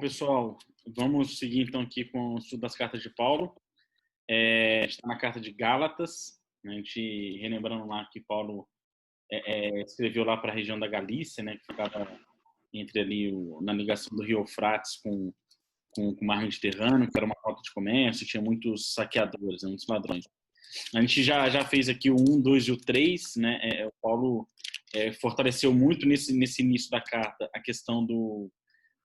Pessoal, vamos seguir então aqui com o estudo das cartas de Paulo. Está na carta de Gálatas, né? A gente relembrando lá que Paulo escreveu lá para a região da Galícia, né, que ficava entre ali na ligação do Rio Eufrates com o Mar Mediterrâneo, que era uma rota de comércio, tinha muitos saqueadores, né, muitos ladrões. A gente já fez aqui o 1, 2 e o 3, né? O Paulo fortaleceu muito nesse início da carta a questão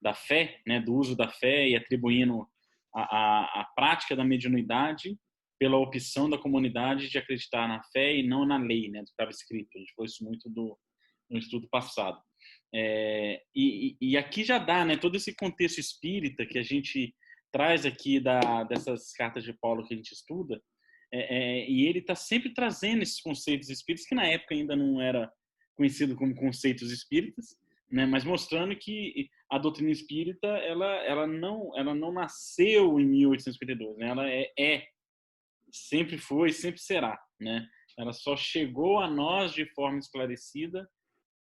da fé, né, do uso da fé e atribuindo a prática da mediunidade pela opção da comunidade de acreditar na fé e não na lei, né, do que estava escrito. A gente falou isso muito no estudo passado. E aqui já dá, né, todo esse contexto espírita que a gente traz aqui dessas cartas de Paulo que a gente estuda, e ele está sempre trazendo esses conceitos espíritas que na época ainda não era conhecido como conceitos espíritas, né, mas mostrando que a doutrina espírita ela não nasceu em 1852, né? Ela sempre foi, sempre será, né? Ela só chegou a nós de forma esclarecida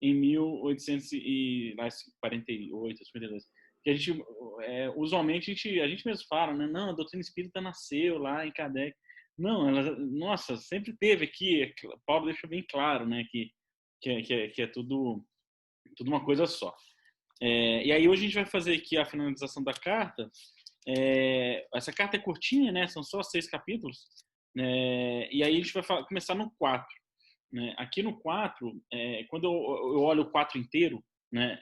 em 1848, 52. Que a gente usualmente a gente mesmo fala, né? Não, a doutrina espírita nasceu lá em Kardec. Não, nossa, sempre teve aqui. Paulo deixa bem claro, né? Que é tudo uma coisa só. E aí hoje a gente vai fazer aqui a finalização da carta. Essa carta é curtinha, né? São só 6 capítulos. E aí a gente vai começar no 4. Né? Aqui no 4, quando eu olho o 4 inteiro, né?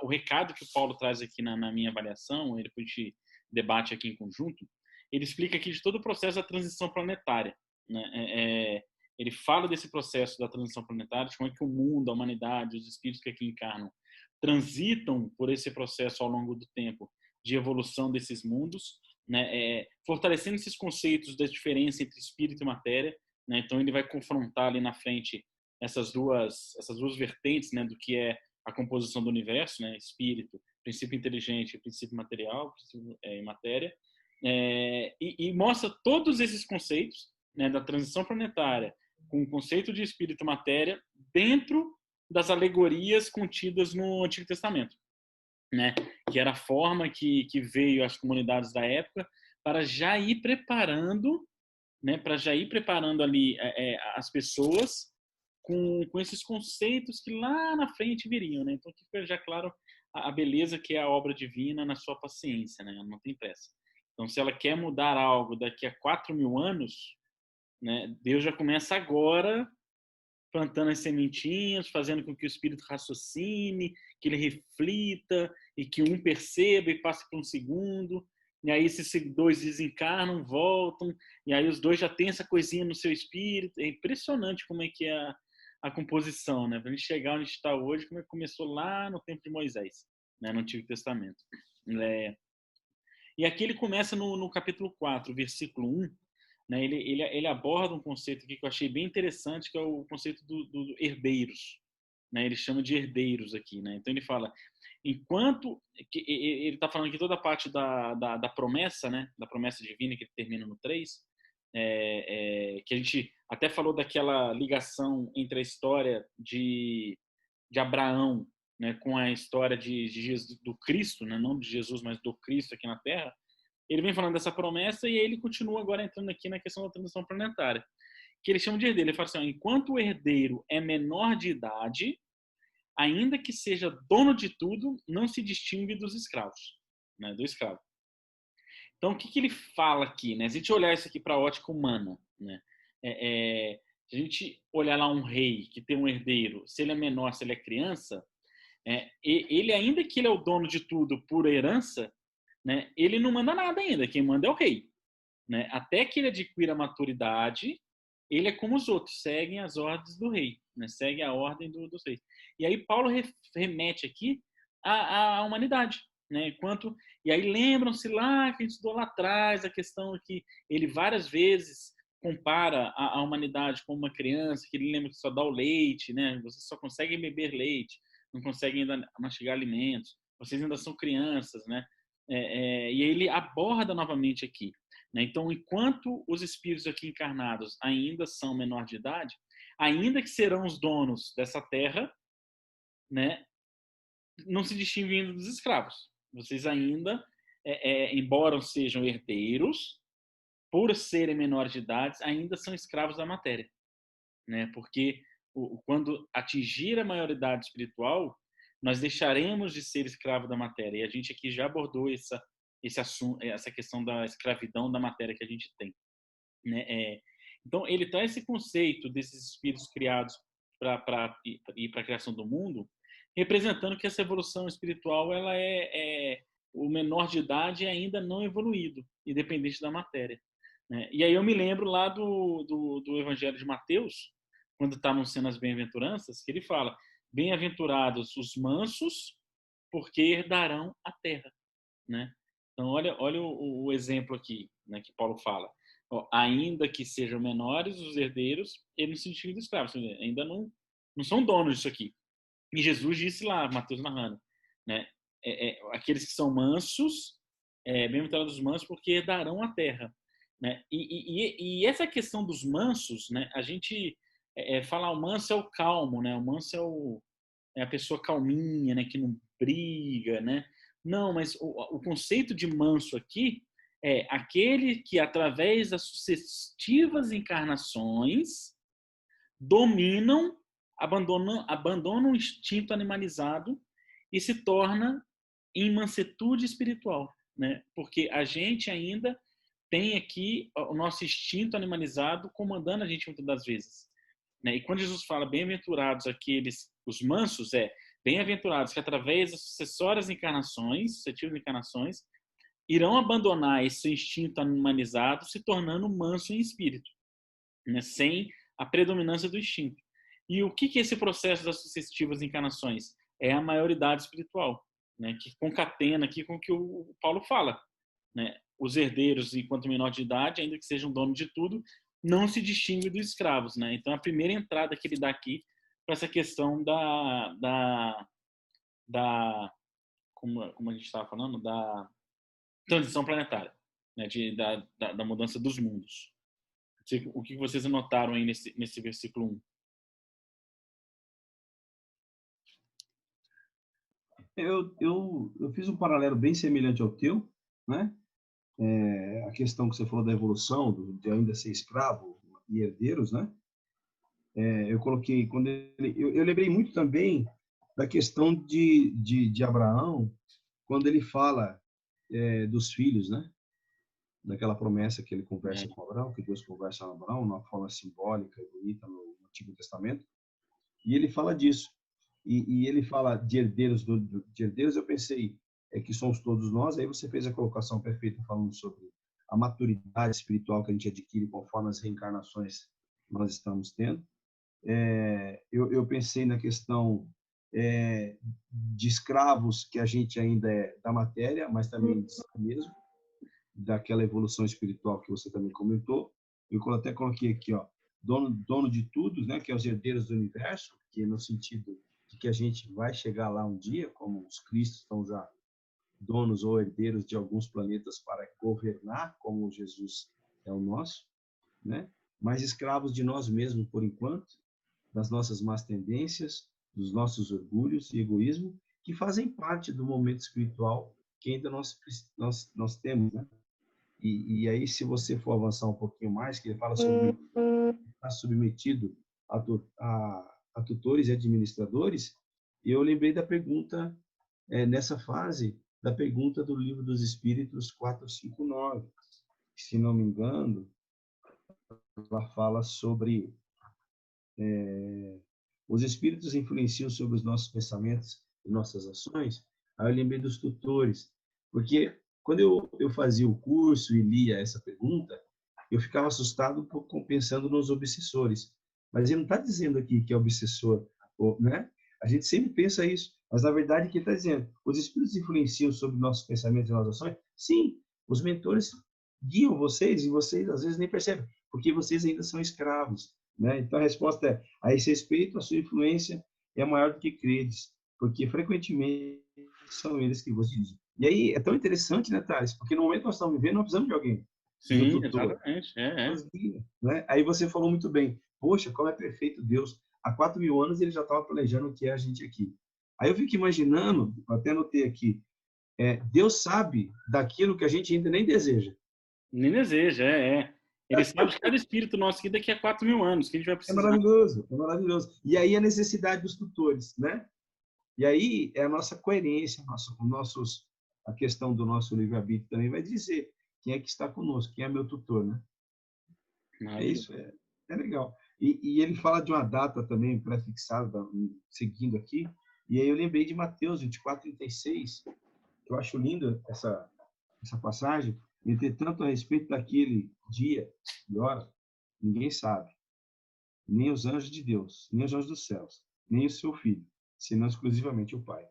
O recado que o Paulo traz aqui na minha avaliação, e depois a gente debate aqui em conjunto, ele explica aqui de todo o processo da transição planetária. Né? Ele fala desse processo da transição planetária, de como é que o mundo, a humanidade, os espíritos que aqui encarnam, transitam por esse processo ao longo do tempo de evolução desses mundos, né? Fortalecendo esses conceitos da diferença entre espírito e matéria, né? Então ele vai confrontar ali na frente essas duas vertentes, né, do que é a composição do universo, né? Espírito, princípio inteligente, princípio material, princípio e matéria, e mostra todos esses conceitos, né, da transição planetária com o conceito de espírito e matéria dentro das alegorias contidas no Antigo Testamento, né? Que era a forma que veio às comunidades da época para já ir preparando, né? Para já ir preparando ali as pessoas com esses conceitos que lá na frente viriam, né? Então fica já claro a beleza que é a obra divina na sua paciência, né? Ela não tem pressa. Então se ela quer mudar algo daqui a 4.000 anos, né? Deus já começa agora plantando as sementinhas, fazendo com que o espírito raciocine, que ele reflita, e que um perceba e passe para um segundo, e aí esses 2 desencarnam, voltam, e aí os 2 já têm essa coisinha no seu espírito. É impressionante como é que é a composição, né? Para a gente chegar onde a gente está hoje, como é que começou lá no tempo de Moisés, né? No Antigo Testamento. E aqui ele começa no capítulo 4, versículo 1, né? Ele aborda um conceito aqui que eu achei bem interessante, que é o conceito do herdeiros, né? Ele chama de herdeiros aqui, né? Então ele fala, enquanto ele está falando aqui toda a parte da promessa, né? Da promessa divina que termina no 3, que a gente até falou daquela ligação entre a história de Abraão, né, com a história de Jesus, do Cristo, né? Não de Jesus, mas do Cristo aqui na Terra. Ele vem falando dessa promessa e ele continua agora entrando aqui na questão da transição planetária, que ele chama de herdeiro. Ele fala assim, enquanto o herdeiro é menor de idade, ainda que seja dono de tudo, não se distingue dos escravos, né, do escravo. Então, o que ele fala aqui, né? Se a gente olhar isso aqui para a ótica humana, né? Se a gente olhar lá um rei que tem um herdeiro, se ele é menor, se ele é criança, ele, ainda que ele é o dono de tudo por herança, né, ele não manda nada ainda, quem manda é o rei. Né? Até que ele adquira a maturidade, ele é como os outros, seguem as ordens do rei, né? Segue a ordem dos reis. E aí Paulo remete aqui à humanidade. Né? E aí lembram-se lá que a gente estudou lá atrás, a questão que ele várias vezes compara a humanidade como uma criança, que ele lembra que só dá o leite, né? Vocês só conseguem beber leite, não conseguem ainda mastigar alimentos, vocês ainda são crianças, né? E ele aborda novamente aqui, né? Então, enquanto os espíritos aqui encarnados ainda são menor de idade, ainda que serão os donos dessa terra, né, não se distinguindo dos escravos, Vocês ainda, embora sejam herdeiros, por serem menores de idade, ainda são escravos da matéria, né? Porque quando atingir a maioridade espiritual, nós deixaremos de ser escravo da matéria. E a gente aqui já abordou esse assunto, essa questão da escravidão da matéria que a gente tem, né? Então, ele traz esse conceito desses espíritos criados para ir para a criação do mundo, representando que essa evolução espiritual ela o menor de idade ainda não evoluído, independente da matéria, né? E aí eu me lembro lá do Evangelho de Mateus, quando está anunciando as bem-aventuranças, que ele fala: bem-aventurados os mansos, porque herdarão a terra, né? Então, olha o exemplo aqui, né, que Paulo fala. Ó, ainda que sejam menores os herdeiros, ele no sentido de escravos, ainda não são donos disso aqui. E Jesus disse lá, Mateus narrando, né, aqueles que são mansos, bem-aventurados os mansos, porque herdarão a terra, né? E essa questão dos mansos, né, a gente fala o manso é o calmo, né? O manso é a pessoa calminha, né, que não briga, né? Não, mas o conceito de manso aqui é aquele que, através das sucessivas encarnações, dominam, abandonam o instinto animalizado e se torna em mansuetude espiritual, né? Porque a gente ainda tem aqui o nosso instinto animalizado comandando a gente muitas das vezes, né? E quando Jesus fala bem-aventurados aqueles, os mansos, bem-aventurados que através das sucessórias encarnações, sucessivas encarnações, irão abandonar esse instinto animalizado, se tornando manso em espírito, né? Sem a predominância do instinto. E o que é esse processo das sucessivas encarnações? É a maioridade espiritual, né? Que concatena aqui com o que o Paulo fala, né? Os herdeiros, enquanto menor de idade, ainda que sejam donos de tudo, não se distinguem dos escravos, né? Então, a primeira entrada que ele dá aqui para essa questão como a gente estava falando, da transição planetária, né? Da mudança dos mundos. O que vocês anotaram aí nesse versículo 1? Eu fiz um paralelo bem semelhante ao teu, né? A questão que você falou da evolução, de ainda ser escravo e herdeiros, né? Eu coloquei, eu lembrei muito também da questão de Abraão, quando ele fala dos filhos, né? Daquela promessa que ele conversa com Abraão, que Deus conversa com Abraão, de uma forma simbólica e bonita no Antigo Testamento, e ele fala disso. E ele fala de herdeiros, de herdeiros, eu pensei que somos todos nós. Aí você fez a colocação perfeita falando sobre a maturidade espiritual que a gente adquire conforme as reencarnações que nós estamos tendo. Eu pensei na questão de escravos, que a gente ainda é da matéria, mas também de si mesmo, daquela evolução espiritual que você também comentou. Eu até coloquei aqui, ó, dono de tudo, né, que é os herdeiros do universo, que é no sentido de que a gente vai chegar lá um dia, como os cristos estão já donos ou herdeiros de alguns planetas para governar, como Jesus é o nosso, né? Mas escravos de nós mesmos por enquanto, das nossas más tendências, dos nossos orgulhos e egoísmo, que fazem parte do momento espiritual que ainda nós temos, né? E aí, se você for avançar um pouquinho mais, que ele fala sobre estar submetido a tutores e administradores, eu lembrei da pergunta, nessa fase, da pergunta do Livro dos Espíritos 459, que, se não me engano, ela fala sobre os espíritos influenciam sobre os nossos pensamentos e nossas ações. Aí eu lembrei dos tutores, porque quando eu fazia o curso e lia essa pergunta, eu ficava assustado pensando nos obsessores. Mas ele não está dizendo aqui que é obsessor, né? A gente sempre pensa isso, mas na verdade o que ele está dizendo? Os espíritos influenciam sobre nossos pensamentos e nossas ações? Sim, os mentores guiam vocês e vocês às vezes nem percebem, porque vocês ainda são escravos, né? Então a resposta é: a esse respeito, a sua influência é maior do que credes, porque frequentemente são eles que vos dirigem. E aí é tão interessante, né, Thales? Porque no momento que nós estamos vivendo, nós precisamos de alguém, de um Sim, tutor. exatamente. Né? Aí você falou muito bem: poxa, como é perfeito Deus. Há 4.000 anos ele já estava planejando o que é a gente aqui. Aí eu fico imaginando, até anotei aqui, Deus sabe daquilo que a gente ainda nem deseja. Nem deseja, Ele sabe de cada espírito nosso aqui daqui a 4.000 anos, que a gente vai É precisar. maravilhoso, é maravilhoso. E aí a necessidade dos tutores, né? E aí é a nossa coerência, a questão do nosso livre-arbítrio também vai dizer quem é que está conosco, quem é meu tutor, né? É Maravilhoso. isso, é legal. E ele fala de uma data também pré-fixada, seguindo aqui, e aí eu lembrei de Mateus 24:36, que eu acho linda essa passagem, entretanto, a respeito daquele dia e hora, ninguém sabe, nem os anjos de Deus, nem os anjos dos céus, nem o seu Filho, senão exclusivamente o Pai,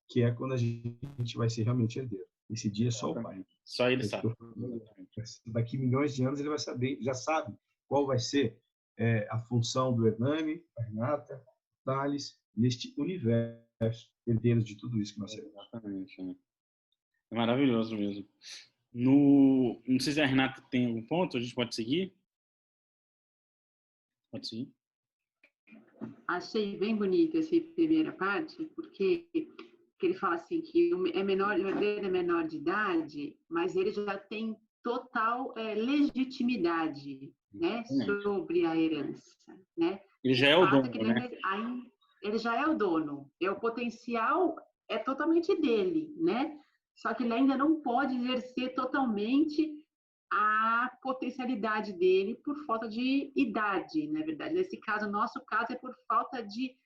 que é quando a gente vai ser realmente herdeiro. Esse dia é só o Pai. Exatamente. Só ele É isso que sabe. eu falo. Exatamente. Daqui milhões de anos ele vai saber, já sabe qual vai ser a função do Hernani, da Renata, Thales, neste universo, herdeiros de tudo isso que nós seremos. Exatamente. Né? É maravilhoso mesmo. Não sei se a Renata tem algum ponto, a gente pode seguir? Pode seguir? Achei bem bonita essa primeira parte, porque ele fala assim que o herdeiro é menor de idade, mas ele já tem total legitimidade, né, sobre a herança, né? Ele já é o dono, que né? Ele já é o dono, o potencial é totalmente dele, né? Só que ele ainda não pode exercer totalmente a potencialidade dele por falta de idade, na verdade. Nesse caso, nosso caso é por falta de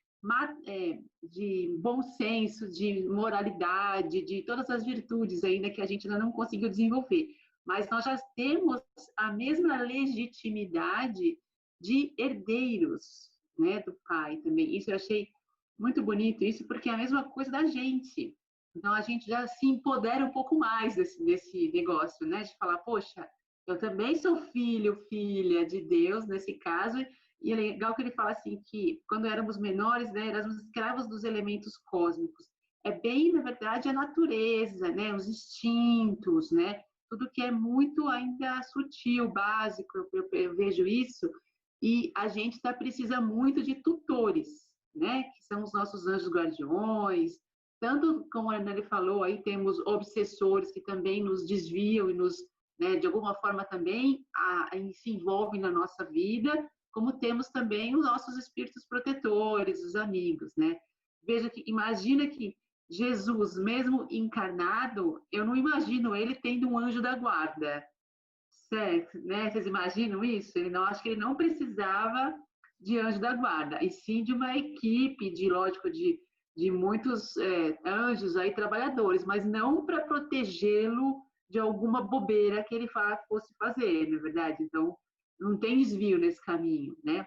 bom senso, de moralidade, de todas as virtudes ainda que a gente ainda não conseguiu desenvolver. Mas nós já temos a mesma legitimidade de herdeiros, né, do pai também. Isso eu achei muito bonito, isso porque é a mesma coisa da gente. Então a gente já se empodera um pouco mais desse negócio, né, de falar, poxa, eu também sou filho, filha de Deus nesse caso. E é legal que ele fala assim que quando éramos menores, né, éramos escravos dos elementos cósmicos. É bem, na verdade, a natureza, né, os instintos, né, tudo que é muito ainda sutil, básico, eu vejo isso. E a gente precisa muito de tutores, né, que são os nossos anjos guardiões. Tanto, como ele falou, aí temos obsessores que também nos desviam e nos, né, de alguma forma também se envolvem na nossa vida, como temos também os nossos espíritos protetores, os amigos, né? Veja que, imagina que Jesus, mesmo encarnado, eu não imagino ele tendo um anjo da guarda, certo? Né? Vocês imaginam isso? Acho que ele não precisava de anjo da guarda, e sim de uma equipe, lógico, de muitos anjos aí, trabalhadores, mas não para protegê-lo de alguma bobeira que ele fosse fazer, na verdade. Então, não tem desvio nesse caminho, né?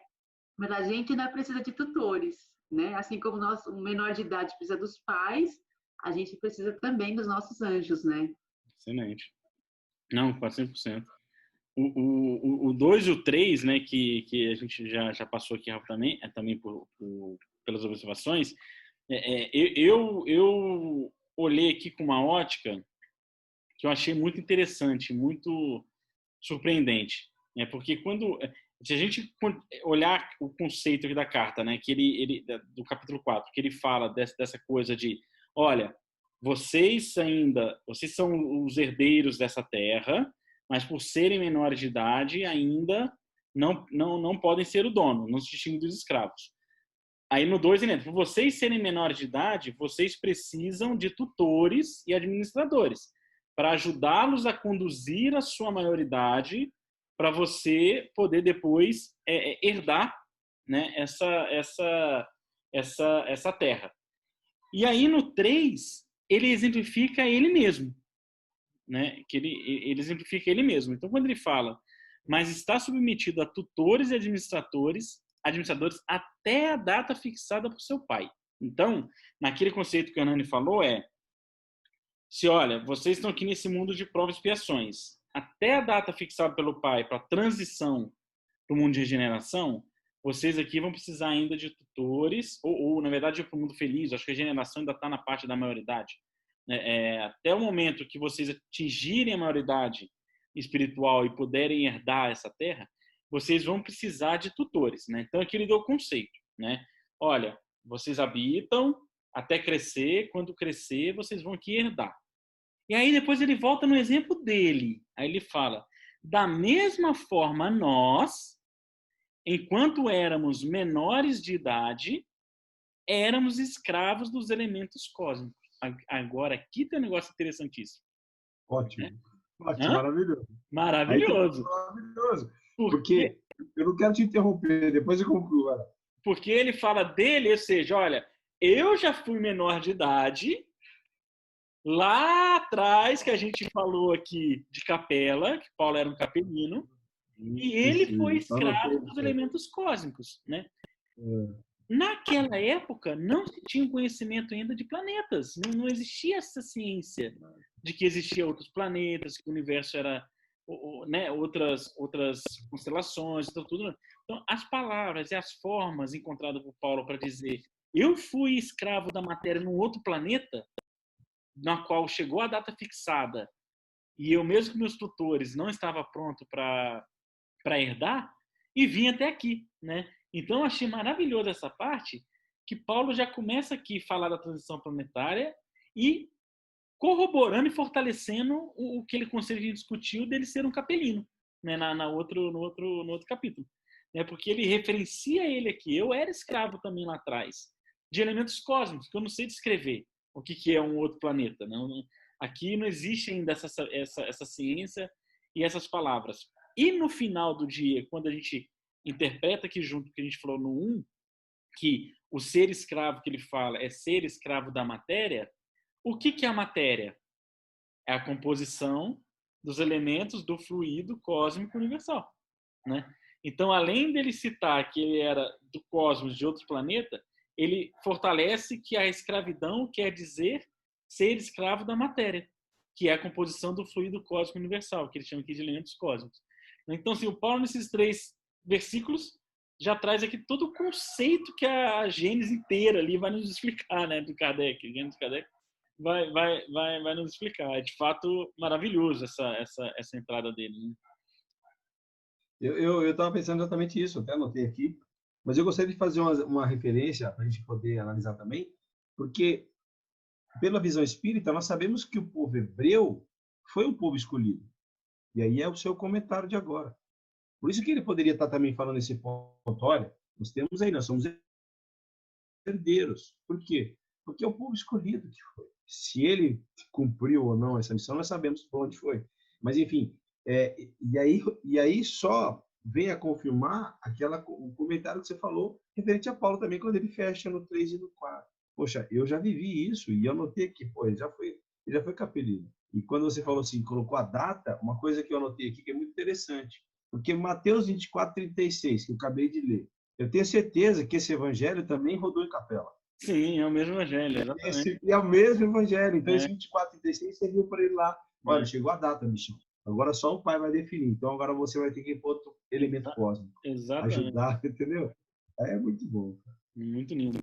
Mas a gente ainda precisa de tutores, né? Assim como o menor de idade precisa dos pais, a gente precisa também dos nossos anjos, né? Excelente. Não, 400%. O 2 e o 3, né, que a gente já passou aqui também pelas observações, eu olhei aqui com uma ótica que eu achei muito interessante, muito surpreendente, né? Porque se a gente olhar o conceito aqui da carta, né, que ele do capítulo 4, que ele fala dessa coisa de, olha, vocês são os herdeiros dessa terra, mas por serem menores de idade ainda não podem ser o dono, não se distingue dos escravos. Aí no 2 ele entra, por vocês serem menores de idade, vocês precisam de tutores e administradores para ajudá-los a conduzir a sua maioridade, para você poder depois herdar, né, essa terra. E aí no 3 ele exemplifica ele mesmo, né, que ele exemplifica ele mesmo. Então quando ele fala, mas está submetido a tutores e administradores até a data fixada por seu pai. Então, naquele conceito que a Nani falou olha, vocês estão aqui nesse mundo de provas e expiações, até a data fixada pelo pai para a transição para o mundo de regeneração, vocês aqui vão precisar ainda de tutores, ou na verdade, para o mundo feliz, acho que a regeneração ainda está na parte da maioridade. Até o momento que vocês atingirem a maioridade espiritual e puderem herdar essa terra, vocês vão precisar de tutores, né? Então aqui ele deu o conceito, né? Olha, vocês habitam até crescer, quando crescer, vocês vão aqui herdar. E aí depois ele volta no exemplo dele. Aí ele fala, da mesma forma nós, enquanto éramos menores de idade, éramos escravos dos elementos cósmicos. Agora, aqui tem um negócio interessantíssimo. Ótimo. Né? Ótimo, maravilhoso. Maravilhoso. Maravilhoso. Porque eu não quero te interromper, depois eu concluo. Olha. Porque ele fala dele, ou seja, olha, eu já fui menor de idade, lá atrás, que a gente falou aqui de capela, que Paulo era um capelino, e ele foi escravo dos elementos cósmicos, né? Naquela época, não se tinha conhecimento ainda de planetas. Não existia essa ciência de que existiam outros planetas, que o universo era, né, outras constelações, tudo. Então, as palavras e as formas encontradas por Paulo para dizer eu fui escravo da matéria num outro planeta, na qual chegou a data fixada, e eu mesmo com meus tutores não estava pronto para herdar, e vim até aqui, né? Então, eu achei maravilhoso essa parte, que Paulo já começa aqui a falar da transição planetária e corroborando e fortalecendo o que ele conseguiu discutir dele ser um capelino, né? No outro capítulo. Né? Porque ele referencia ele aqui. Eu era escravo também lá atrás, de elementos cósmicos, que eu não sei descrever o que é um outro planeta. Não, aqui não existe ainda essa ciência e essas palavras. E no final do dia, quando a gente interpreta aqui junto o que a gente falou no 1, que o ser escravo que ele fala é ser escravo da matéria, o que é a matéria? É a composição dos elementos do fluido cósmico universal. Né? Então, além dele citar que ele era do cosmos de outro planeta, ele fortalece que a escravidão quer dizer ser escravo da matéria, que é a composição do fluido cósmico universal, que ele chama aqui de elementos cósmicos. Então, assim, o Paulo, nesses 3 versículos, já traz aqui todo o conceito que a Gênesis inteira ali vai nos explicar, né, do Kardec. Gênesis Kardec vai nos explicar. É, de fato, maravilhoso essa entrada dele. Né? Eu estava pensando exatamente isso, até anotei aqui, mas eu gostaria de fazer uma referência para a gente poder analisar também, porque, pela visão espírita, nós sabemos que o povo hebreu foi um povo escolhido. E aí é o seu comentário de agora. Por isso que ele poderia estar também falando esse ponto. Olha, nós somos herdeiros. Por quê? Porque é o povo escolhido que foi. Se ele cumpriu ou não essa missão, nós sabemos por onde foi. Mas, enfim, e aí só vem a confirmar o comentário que você falou referente a Paulo também, quando ele fecha no 3 e no 4. Poxa, eu já vivi isso e eu notei que, pô, ele já foi capelino. E quando você falou assim, colocou a data, uma coisa que eu anotei aqui que é muito interessante. Porque Mateus 24:36, que eu acabei de ler, eu tenho certeza que esse evangelho também rodou em capela. Sim, é o mesmo evangelho, exatamente. É o mesmo evangelho. Então, esse 24:36 serviu para ele lá. Olha, chegou a data, bicho. Agora só o pai vai definir. Então, agora você vai ter que pôr outro elemento cósmico. Exatamente. Ajudar, entendeu? É muito bom. Muito lindo.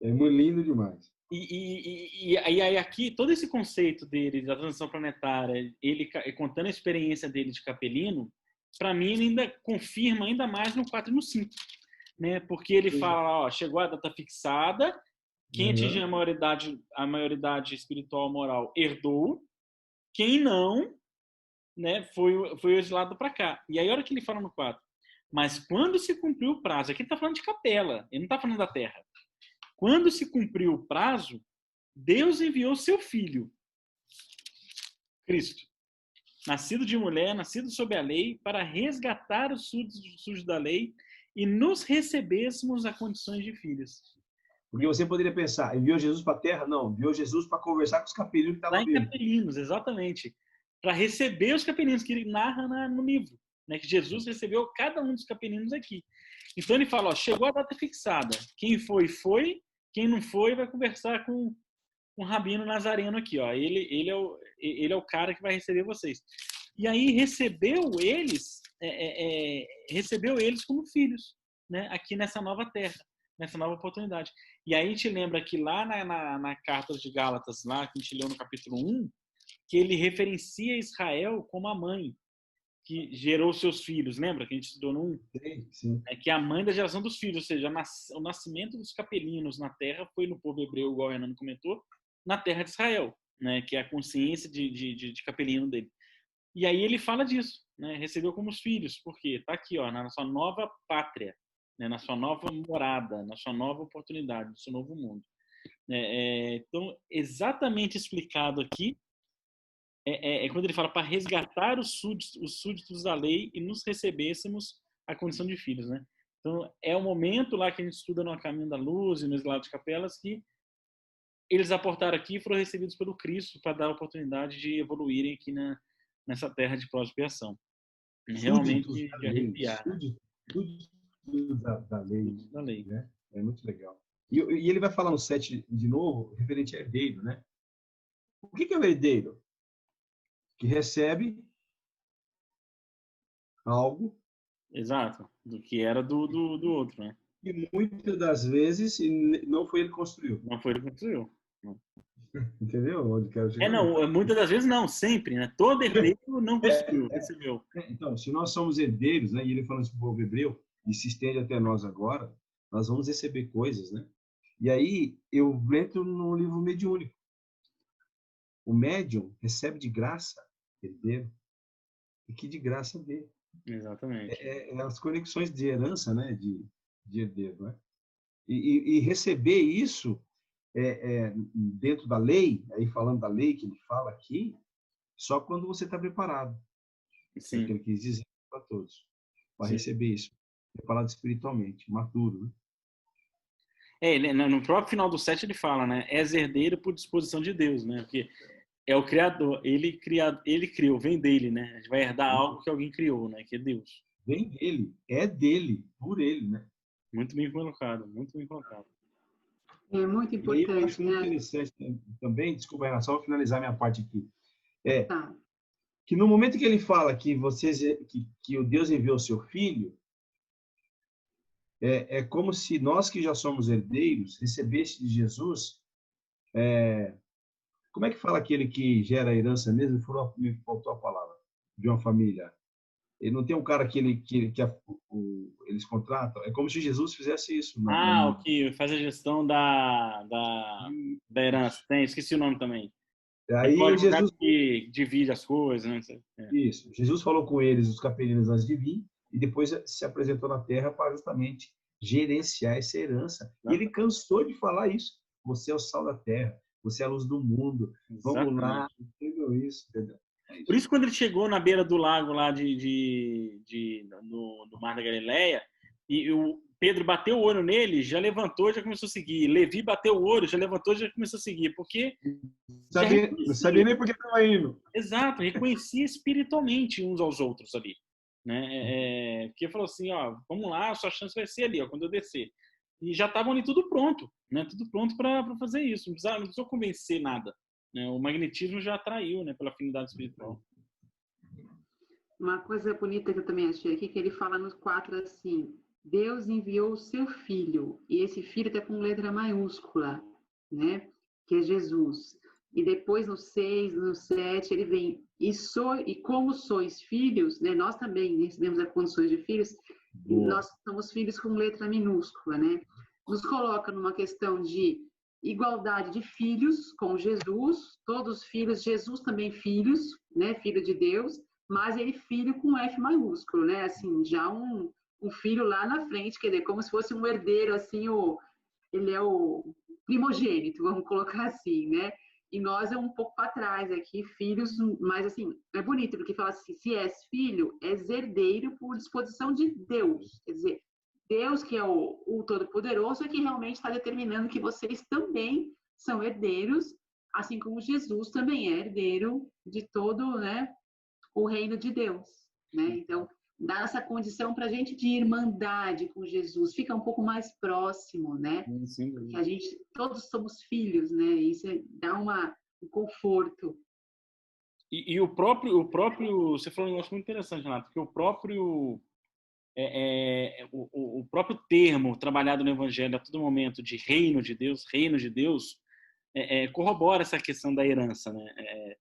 É muito lindo demais. E aí aqui, todo esse conceito dele, da transição planetária, ele contando a experiência dele de capelino, para mim ele ainda confirma ainda mais no 4 e no 5. Né? Porque ele fala, ó, chegou a data fixada, quem atingiu a maioridade espiritual moral herdou, quem não, né, foi exilado para cá. E aí, a hora que ele fala no 4, mas quando se cumpriu o prazo, aqui ele está falando de capela, ele não está falando da terra. Quando se cumpriu o prazo, Deus enviou seu filho, Cristo, nascido de mulher, nascido sob a lei, para resgatar os sujos da lei e nos recebêssemos a condições de filhos. Porque você poderia pensar, enviou Jesus para a terra? Não, enviou Jesus para conversar com os capelinos que estavam lá em Capelinos, exatamente. Para receber os capelinos, que ele narra no livro. Né, que Jesus recebeu cada um dos capelinos aqui. Então ele fala, ó, chegou a data fixada. Quem foi, foi. Quem não foi, vai conversar com o Rabino Nazareno aqui. Ó. Ele é o cara que vai receber vocês. E aí recebeu eles como filhos, né, aqui nessa nova terra, nessa nova oportunidade. E aí a gente lembra que lá na carta de Gálatas, lá que a gente leu no capítulo 1, que ele referencia Israel como a mãe que gerou seus filhos. Lembra que a gente estudou no 1? Sim. Que é a mãe da geração dos filhos, ou seja, o nascimento dos capelinos na terra foi no povo hebreu, igual o Renan comentou, na terra de Israel. né? Que é a consciência de capelino dele. E aí ele fala disso, né? Recebeu como os filhos, porque está aqui, ó, na sua nova pátria, né? Na sua nova morada, na sua nova oportunidade, no seu novo mundo. Então, exatamente explicado aqui é quando ele fala para resgatar os súditos da lei e nos recebêssemos a condição de filhos, né? Então, é o momento lá que a gente estuda no Caminho da Luz e no Eslado de Capelas que eles aportaram aqui e foram recebidos pelo Cristo para dar a oportunidade de evoluírem aqui nessa terra de pró-expiação. Realmente de arrepiar. Súditos da lei, Da lei. né? É muito legal. E ele vai falar no 7 de novo, referente a herdeiro, né? O que é o herdeiro? Que recebe algo. Exato, do que era do outro, né? E muitas das vezes não foi ele que construiu. Não foi ele que construiu. Entendeu? Onde quero chegar? Não, muitas das vezes não, sempre, né? Todo herdeiro não construiu, recebeu. Então, se nós somos herdeiros, né? E ele falando isso para o povo hebreu, e se estende até nós agora, nós vamos receber coisas, né? E aí eu entro no livro mediúnico. O médium recebe de graça herdeiro, e que de graça dê. Exatamente. As conexões de herança, né? De herdeiro, né? E receber isso dentro da lei, aí falando da lei que ele fala aqui, só quando você está preparado. Sim. É o que ele quis dizer para todos, para Sim. receber isso, preparado espiritualmente, maturo, né? No próprio final do 7 ele fala, né? És herdeiro por disposição de Deus, né? Porque é o Criador, ele criou, vem dele, né? A gente vai herdar algo que alguém criou, né? Que é Deus. Vem dele, é dele, por ele, né? Muito bem colocado, muito bem colocado. É muito E aí eu importante, acho muito né? interessante também, desculpa, Renato, só vou finalizar minha parte aqui. Tá. Que no momento que ele fala que que o Deus enviou o seu filho, é como se nós que já somos herdeiros recebesse de Jesus. Como é que fala aquele que gera a herança mesmo? Me faltou a palavra. De uma família. Ele não tem um cara que eles contratam. É como se Jesus fizesse isso. O que faz a gestão da herança. Esqueci o nome também. Aí Jesus que divide as coisas, né? Isso. Jesus falou com eles, os capelinos, antes de vir, e depois se apresentou na Terra para justamente gerenciar essa herança. E ele cansou de falar isso. Você é o sal da Terra, você é a luz do mundo. Vamos lá, entendeu isso? Entendeu? Por isso, quando ele chegou na beira do lago lá do Mar da Galileia, e o Pedro bateu o olho nele, já levantou, já começou a seguir. Levi bateu o olho, já levantou, já começou a seguir. Porque não sabia nem por que estava indo. Exato, reconhecia espiritualmente uns aos outros ali. Né? Porque falou assim, ó, vamos lá, a sua chance vai ser ali, ó, quando eu descer. E já estavam ali tudo pronto, né? Tudo pronto para fazer isso. Não precisou convencer nada. Né? O magnetismo já atraiu, né? Pela afinidade espiritual. Uma coisa bonita que eu também achei aqui, que ele fala nos 4 assim, Deus enviou o seu filho, e esse filho está com letra maiúscula, né? Que é Jesus. E depois no 6, no 7, ele vem, e como sois filhos, né? Nós também recebemos as condições de filhos, e nós somos filhos com letra minúscula, né? Nos coloca numa questão de igualdade de filhos com Jesus, todos filhos, Jesus também filhos, né? Filho de Deus, mas ele filho com F maiúsculo, né? Assim, já um filho lá na frente, quer dizer, como se fosse um herdeiro, assim, ele é o primogênito, vamos colocar assim, né? E nós é um pouco para trás aqui, filhos, mas assim, é bonito, porque fala assim, se és filho, és herdeiro por disposição de Deus. Quer dizer, Deus, que é o Todo-Poderoso, é que realmente está determinando que vocês também são herdeiros, assim como Jesus também é herdeiro de todo, né, o reino de Deus, né? Então, dá essa condição para a gente de irmandade com Jesus, fica um pouco mais próximo, né? Sim. Porque a gente, todos somos filhos, né? Isso dá um conforto. E o próprio, você falou um negócio muito interessante, Renato, que o próprio o próprio termo trabalhado no Evangelho a todo momento de reino de Deus, corrobora essa questão da herança, né?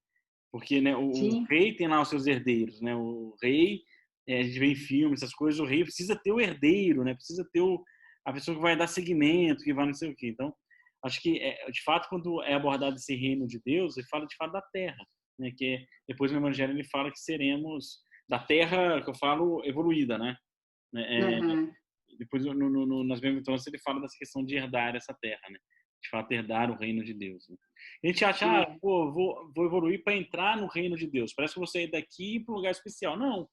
Porque, né, o rei tem lá os seus herdeiros, né? O rei, a gente vê em filmes, essas coisas, o rei precisa ter o herdeiro, né? Precisa ter a pessoa que vai dar seguimento, que vai não sei o quê. Então, acho que, de fato, quando é abordado esse reino de Deus, ele fala de fato da terra, né? Que depois no Evangelho ele fala que seremos da terra, que eu falo, evoluída, né? Uhum. Depois, nas bem-aventuranças, ele fala dessa questão de herdar essa terra, né? De fato, herdar o reino de Deus. Né? A gente acha, pô, vou evoluir para entrar no reino de Deus. Parece que você sair daqui para um lugar especial. Não.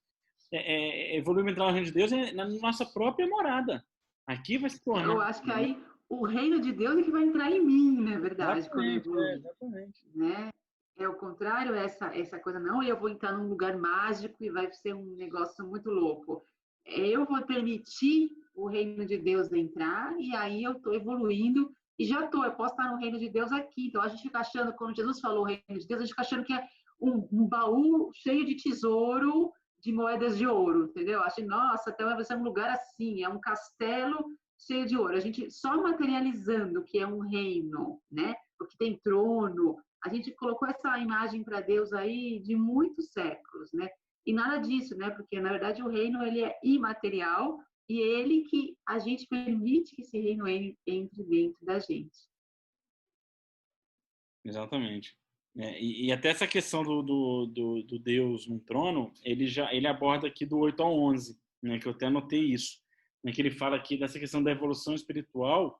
Evoluir para entrar no reino de Deus é na nossa própria morada. Aqui vai se tornar. Eu acho que aí o reino de Deus é que vai entrar em mim, na verdade, quando eu Exatamente, evoluir. exatamente. Né? É o contrário, essa coisa, não, eu vou entrar num lugar mágico e vai ser um negócio muito louco. Eu vou permitir o reino de Deus entrar e aí eu estou evoluindo e já estou, eu posso estar no reino de Deus aqui. Então a gente fica achando, quando Jesus falou o reino de Deus, a gente fica achando que é um baú cheio de tesouro, de moedas de ouro, entendeu? Acho, nossa, então vai ser um lugar assim, é um castelo cheio de ouro. A gente só materializando o que é um reino, né? O que tem trono, a gente colocou essa imagem para Deus aí de muitos séculos, né? E nada disso, né? Porque na verdade o reino ele é imaterial e ele que a gente permite que esse reino entre dentro da gente. Exatamente. E até essa questão do Deus no trono, ele aborda aqui do 8 ao 11, né? Que eu até anotei isso, né? Que ele fala aqui dessa questão da evolução espiritual.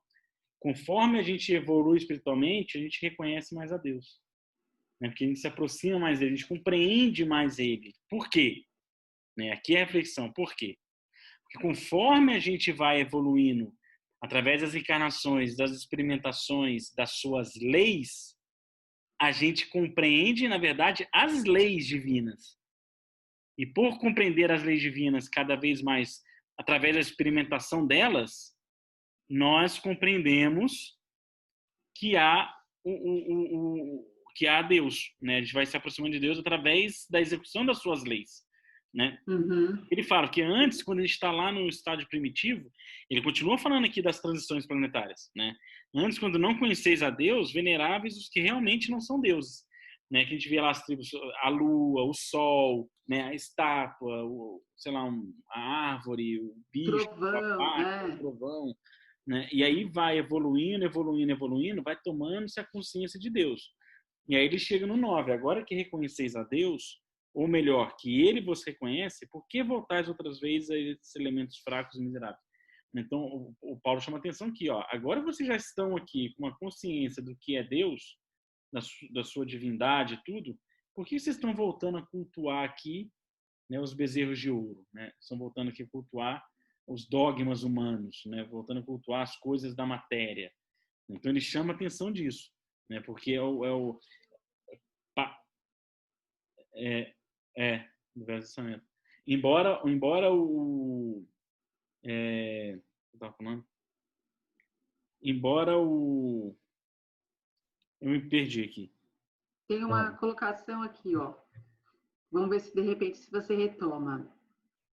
Conforme a gente evolui espiritualmente, a gente reconhece mais a Deus. Né? Porque a gente se aproxima mais dele, a gente compreende mais ele. Por quê? Né? Aqui é a reflexão. Por quê? Porque conforme a gente vai evoluindo, através das encarnações, das experimentações, das suas leis, a gente compreende, na verdade, as leis divinas. E por compreender as leis divinas cada vez mais através da experimentação delas, nós compreendemos que há que há Deus, né? A gente vai se aproximando de Deus através da execução das suas leis, né? Uhum. Ele fala que antes, quando a gente está lá no estágio primitivo, ele continua falando aqui das transições planetárias, né? Antes, quando não conheceis a Deus, veneráveis os que realmente não são deuses, né? Que a gente vê lá as tribos, a lua, o sol, né? A estátua, sei lá, a árvore, o bicho, a Trovão, vaca, o trovão, né? E aí vai evoluindo, evoluindo, evoluindo, vai tomando-se a consciência de Deus. E aí ele chega no 9. Agora que reconheceis a Deus, ou melhor, que ele vos reconhece, por que voltais outras vezes a esses elementos fracos e miseráveis? Então, o Paulo chama atenção aqui, ó. Agora vocês já estão aqui com uma consciência do que é Deus, da sua divindade e tudo, por que vocês estão voltando a cultuar aqui, né, os bezerros de ouro? Né? Estão voltando aqui a cultuar os dogmas humanos, né? Voltando a cultuar as coisas da matéria. Então, ele chama atenção disso, né? Porque do Velho Testamento. Embora eu tava falando? Embora eu me perdi aqui. Tem uma colocação aqui, ó. Vamos ver se de repente se você retoma.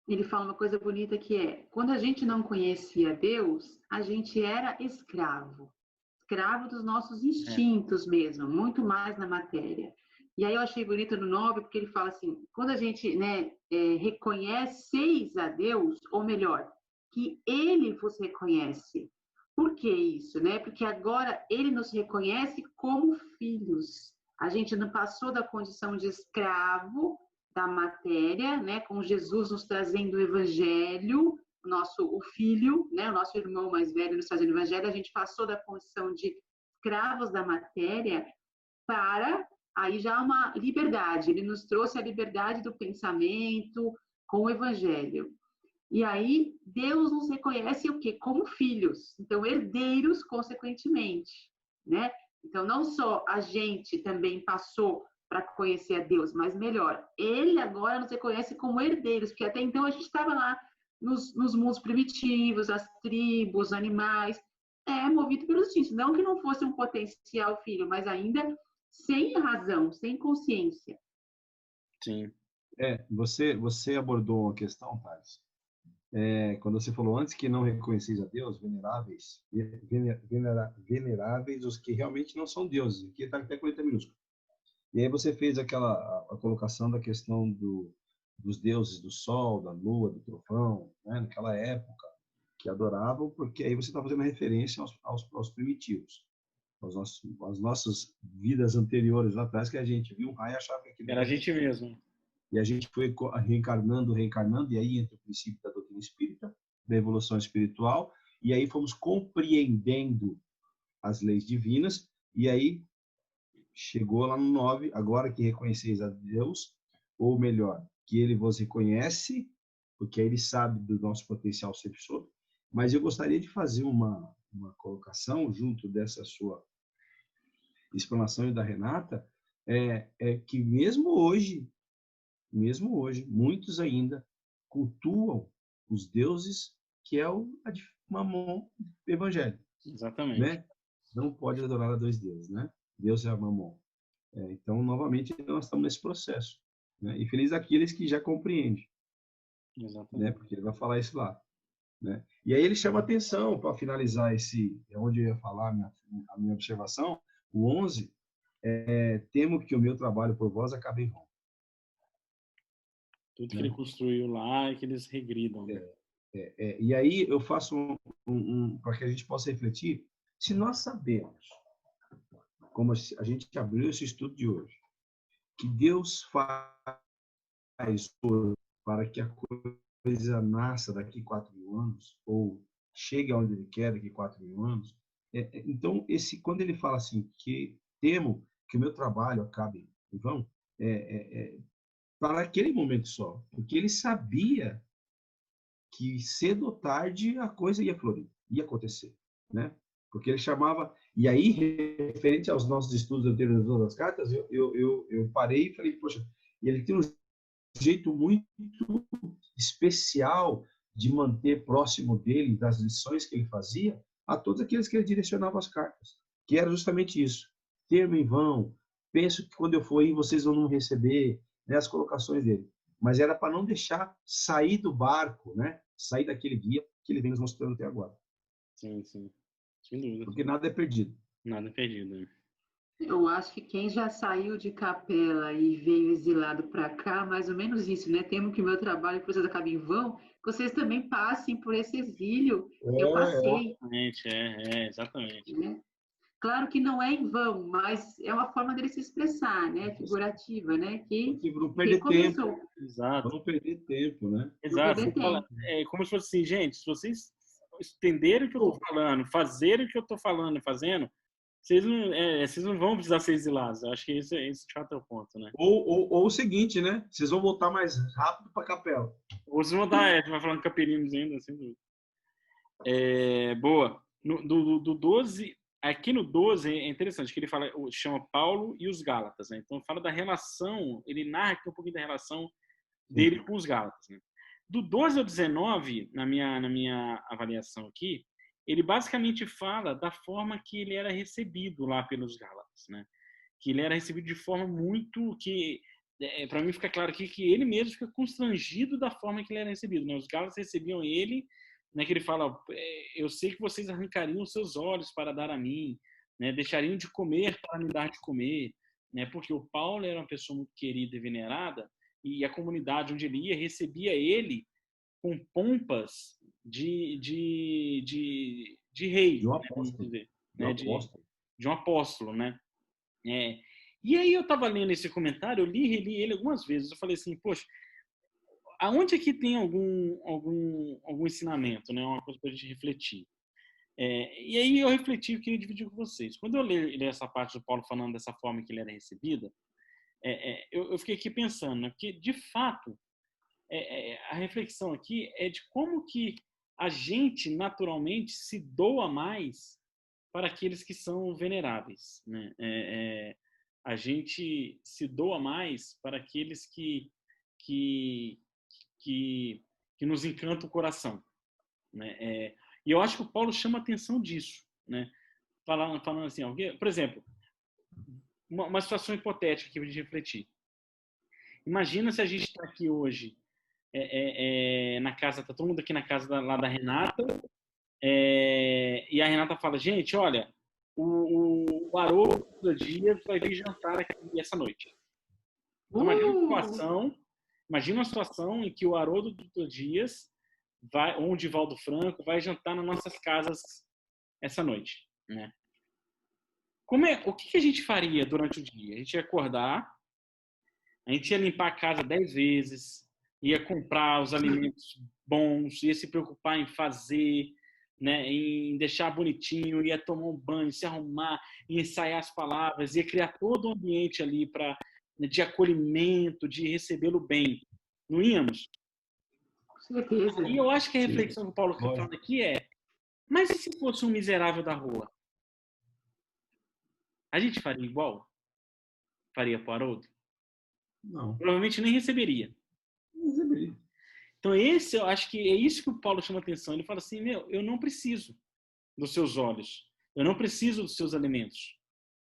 Ele fala uma coisa bonita que é: quando a gente não conhecia Deus, a gente era escravo. Escravo dos nossos instintos mesmo, muito mais na matéria. E aí eu achei bonito no 9, porque ele fala assim, quando a gente, né, reconheceis a Deus, ou melhor, que Ele vos reconhece. Por que isso? Né? Porque agora Ele nos reconhece como filhos. A gente não passou da condição de escravo da matéria, né, com Jesus nos trazendo o evangelho, o filho, né, o nosso irmão mais velho nos trazendo o evangelho, a gente passou da condição de escravos da matéria para aí já uma liberdade. Ele nos trouxe a liberdade do pensamento com o evangelho. E aí Deus nos reconhece o quê? Como filhos, então herdeiros consequentemente, né? Então não só a gente também passou para conhecer a Deus, mas melhor, Ele agora nos reconhece como herdeiros, porque até então a gente estava lá nos mundos primitivos, as tribos, animais, movido pelos instintos. Não que não fosse um potencial filho, mas ainda sem razão, sem consciência. Sim. Você abordou uma questão, Thales, quando você falou antes que não reconheceis a Deus, veneráveis os que realmente não são deuses, aqui está até com letra minúscula. E aí você fez a colocação da questão dos deuses do sol, da lua, do trovão, né, naquela época, que adoravam, porque aí você está fazendo referência aos primitivos. as nossas vidas anteriores lá atrás, que a gente viu um raio e achava que aquilo era a gente mesmo. E a gente foi reencarnando, e aí entra o princípio da doutrina espírita, da evolução espiritual, e aí fomos compreendendo as leis divinas, e aí chegou lá no 9, agora que reconheceis a Deus, ou melhor, que ele vos reconhece, porque ele sabe do nosso potencial sempre sobre. Mas eu gostaria de fazer uma colocação junto dessa sua explanação e da Renata, que mesmo hoje, muitos ainda cultuam os deuses que é o Mamon evangélico. Exatamente. Né? Não pode adorar a dois deuses, né? Deus é a Mamon. Então, novamente, nós estamos nesse processo. Né? E feliz aqueles que já compreendem. Exatamente. Né? Porque ele vai falar isso lá. Né? E aí ele chama atenção, para finalizar onde eu ia falar a minha observação, o 11, temo que o meu trabalho por vós acabe em vão. Tudo que ele construiu lá e que eles regridam. Né? E aí eu faço para que a gente possa refletir, se nós sabemos, como a gente abriu esse estudo de hoje, que Deus faz para que a coisa nasça daqui 4.000 anos, ou chegue aonde ele quer daqui 4.000 anos, então, quando ele fala assim, que temo que o meu trabalho acabe em vão, para aquele momento só, porque ele sabia que cedo ou tarde a coisa ia florir, ia acontecer, né? Porque ele chamava, e aí, referente aos nossos estudos anteriores das cartas, eu parei e falei, poxa, ele tem um jeito muito especial de manter próximo dele, das lições que ele fazia, a todos aqueles que ele direcionava as cartas, que era justamente isso, termo em vão, penso que quando eu for aí vocês vão não receber, né, as colocações dele. Mas era para não deixar sair do barco, né? Sair daquele guia que ele vem nos mostrando até agora. Sim, sim. Sem dúvida. Porque nada é perdido. Nada é perdido. Né? Eu acho que quem já saiu de Capela e veio exilado para cá, mais ou menos isso, né? Temo que o meu trabalho que vocês acabem em vão, que vocês também passem por esse exílio. Eu passei. Exatamente. Né? Claro que não é em vão, mas é uma forma dele se expressar, né? Figurativa, né? Que não perder começou. tempo. Exato. Não perder tempo, né? Exato. É como se fosse assim, gente, se vocês entenderem o que eu estou falando, fazerem o que eu estou falando e fazendo, vocês não vão precisar ser exilados. Eu acho que esse de fato é o ponto, né? Ou o seguinte, né? Vocês vão voltar mais rápido para a capela. Ou vocês vão voltar, a gente vai falando capelinos ainda, sem dúvida. Boa. Do 12, aqui no 12 é interessante que ele chama Paulo e os Gálatas, né? Então fala da relação, ele narra aqui um pouquinho da relação dele com os Gálatas, né? Do 12 ao 19, na minha avaliação aqui, ele basicamente fala da forma que ele era recebido lá pelos Gálatas, né? Que ele era recebido de forma muito que para mim fica claro aqui que ele mesmo fica constrangido da forma que ele era recebido, né? Os Gálatas recebiam ele, né, que ele fala, eu sei que vocês arrancariam os seus olhos para dar a mim, né? Deixariam de comer para me dar de comer, né? Porque o Paulo era uma pessoa muito querida e venerada, e a comunidade onde ele ia recebia ele com pompas de rei, de um apóstolo, né? De um apóstolo, né? E aí eu estava lendo esse comentário, eu li e reli ele algumas vezes, eu falei assim, poxa, aonde aqui tem algum ensinamento, né? Uma coisa para a gente refletir. E aí eu refleti e queria dividir com vocês. Quando eu li essa parte do Paulo falando dessa forma que ele era recebida, eu fiquei aqui pensando, né? Porque, de fato, a reflexão aqui é de como que a gente, naturalmente, se doa mais para aqueles que são veneráveis, né? A gente se doa mais para aqueles que nos encanta o coração, né? E eu acho que o Paulo chama atenção disso, né? Falando assim, por exemplo, uma situação hipotética que a gente refletir. Imagina se a gente está aqui hoje na casa, tá todo mundo aqui na casa lá da Renata, e a Renata fala, gente, olha, o Haroldo do dia vai vir jantar aqui essa noite. Então, imagina uma situação em que o Haroldo do Dias ou o Divaldo Franco vai jantar nas nossas casas essa noite, né? o que a gente faria durante o dia? A gente ia acordar, a gente ia limpar a casa 10 vezes, ia comprar os alimentos bons, ia se preocupar em fazer, né, em deixar bonitinho, ia tomar um banho, se arrumar, ia ensaiar as palavras, ia criar todo um ambiente ali de acolhimento, de recebê-lo bem. Não íamos? Com certeza. E eu acho que a Sim. reflexão que o Paulo está falando aqui mas e se fosse um miserável da rua? A gente faria igual? Faria para o Haroldo? Não. Provavelmente nem receberia. Então, eu acho que é isso que o Paulo chama atenção. Ele fala assim, eu não preciso dos seus olhos. Eu não preciso dos seus alimentos.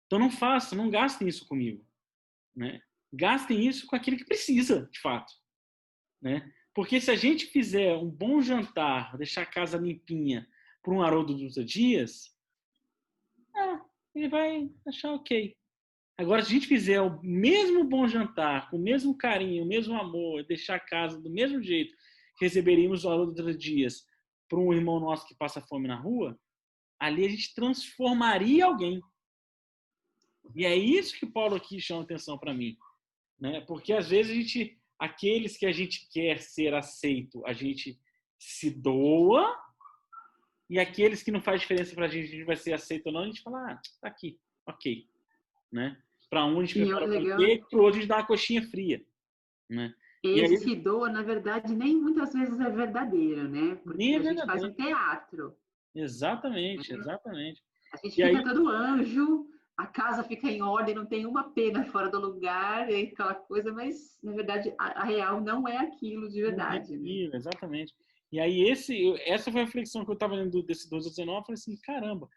Então, não gastem isso comigo. Né? Gastem isso com aquele que precisa, de fato. Né? Porque se a gente fizer um bom jantar, deixar a casa limpinha para um Haroldo Dutra Dias, ele vai achar ok. Agora, se a gente fizer o mesmo bom jantar, com o mesmo carinho, o mesmo amor, deixar a casa do mesmo jeito que receberíamos o Haroldo Dutra Dias para um irmão nosso que passa fome na rua, ali a gente transformaria alguém. E é isso que o Paulo aqui chama atenção para mim. Né? Porque, às vezes, aqueles que a gente quer ser aceito, a gente se doa, e aqueles que não faz diferença para a gente vai ser aceito ou não, a gente fala, tá aqui, ok. Né? Para um a gente prepara o banquete, para o outro a gente dá uma coxinha fria. Né? Esse doa, na verdade, nem muitas vezes é verdadeiro, né? Porque nem é a gente faz um teatro. Exatamente, exatamente. A gente fica todo anjo, a casa fica em ordem, não tem uma pena fora do lugar, e aquela coisa, mas, na verdade, a real não é aquilo de verdade. Não é aquilo, né? Exatamente. E aí, essa foi a reflexão que eu estava lendo desse 12:19, eu falei assim, caramba,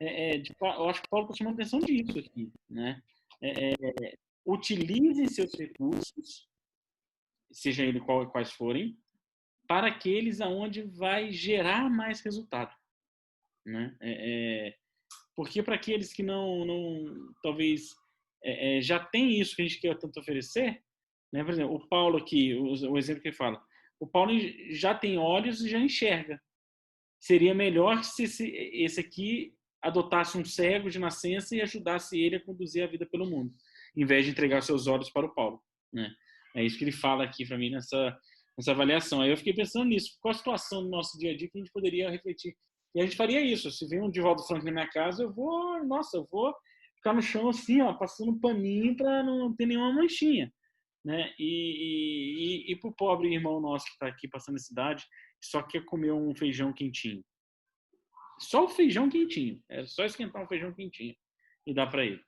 eu acho que o Paulo está chamando atenção disso aqui, né? Utilizem seus recursos, seja ele quais forem, para aqueles aonde vai gerar mais resultado, né? Porque para aqueles que não talvez já tem isso que a gente quer tanto oferecer, né? Por exemplo, o Paulo aqui, o exemplo que ele fala, o Paulo já tem olhos e já enxerga. Seria melhor se esse aqui adotasse um cego de nascença e ajudasse ele a conduzir a vida pelo mundo, em vez de entregar seus olhos para o Paulo, né? É isso que ele fala aqui para mim nessa avaliação. Aí eu fiquei pensando nisso, qual a situação do nosso dia a dia que a gente poderia refletir. E a gente faria isso. Se vem um Divaldo Franco na minha casa, eu vou ficar no chão assim, ó, passando um paninho para não ter nenhuma manchinha, né? E pro pobre irmão nosso que está aqui passando essa idade, só quer comer um feijão quentinho. Só o feijão quentinho. É só esquentar um feijão quentinho e dar para ele,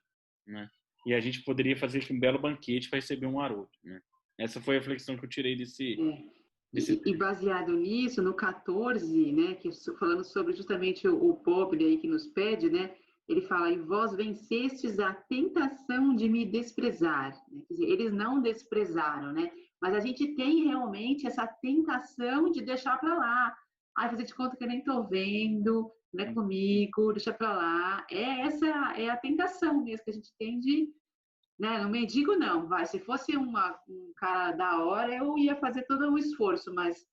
né? E a gente poderia fazer um belo banquete para receber um Haroldo, né? Essa foi a reflexão que eu tirei desse... E baseado nisso, no 14, né, que falando sobre justamente o pobre aí que nos pede, né, ele fala, e vós vencestes a tentação de me desprezar. Quer dizer, eles não desprezaram, né? Mas a gente tem realmente essa tentação de deixar para lá. Fazer de conta que eu nem estou vendo, não é comigo, deixa para lá. Essa é a tentação mesmo que a gente tem de... Né? No mendigo, não. Se fosse um cara da hora, eu ia fazer todo um esforço, mas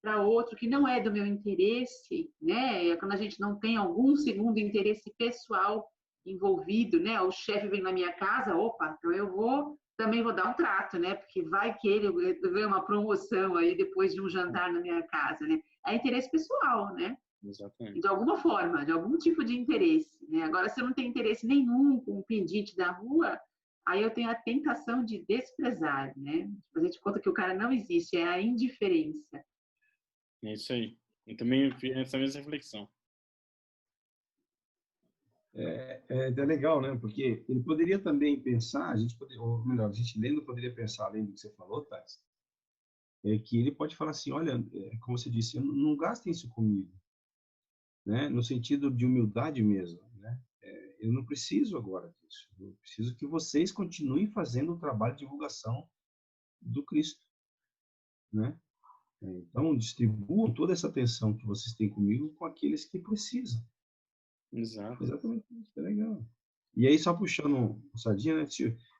para outro que não é do meu interesse, né? Quando a gente não tem algum segundo interesse pessoal envolvido, né? O chefe vem na minha casa, opa, então eu também vou dar um trato, né? Porque vai que ele ganha uma promoção aí depois de um jantar na minha casa, né? É interesse pessoal, né? Exatamente. De alguma forma, de algum tipo de interesse, né? Agora, se eu não tenho interesse nenhum com o pedinte da rua, aí eu tenho a tentação de desprezar, né? Fazer de conta que o cara não existe, é a indiferença. É isso aí. Eu também fiz essa mesma reflexão. É legal, né? Porque ele poderia também pensar, ou melhor, a gente lendo poderia pensar, além do que você falou, Thais, que ele pode falar assim, olha, como você disse, não gastem isso comigo, né? No sentido de humildade mesmo, né? Eu não preciso agora disso. Eu preciso que vocês continuem fazendo o trabalho de divulgação do Cristo, né? Então, distribuam toda essa atenção que vocês têm comigo com aqueles que precisam. Exato. Exatamente isso, é legal. E aí, só puxando um sardinha, né?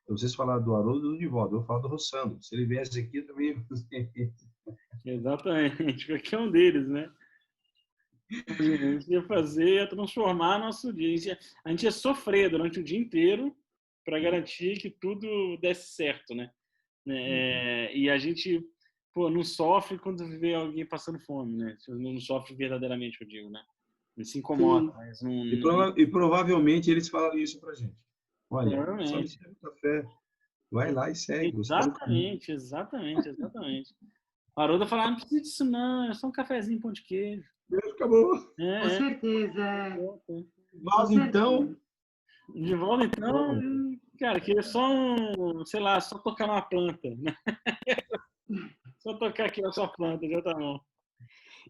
Vocês falaram do Haroldo e do Divaldo, eu falo do Rossandro. Se ele viesse aqui, eu também... Exatamente, qualquer um deles, né? A gente ia fazer, ia transformar nosso dia. A gente ia sofrer durante o dia inteiro para garantir que tudo desse certo, né? E a gente, pô, não sofre quando vê alguém passando fome, né? Não sofre verdadeiramente, eu digo, né? Ele se incomoda, Sim. mas não... E provavelmente eles falariam isso pra gente. Olha, só me Provavelmente. serve café. Vai lá e segue. Você tá no caminho. Exatamente. A Harolda falava, não precisa disso não, é só um cafezinho, pão de queijo. Acabou. Com É, certeza, com Valdo, então. certeza. de volta então, cara, queria só sei lá, só tocar numa planta, né? Só tocar aqui na sua planta, já tá bom.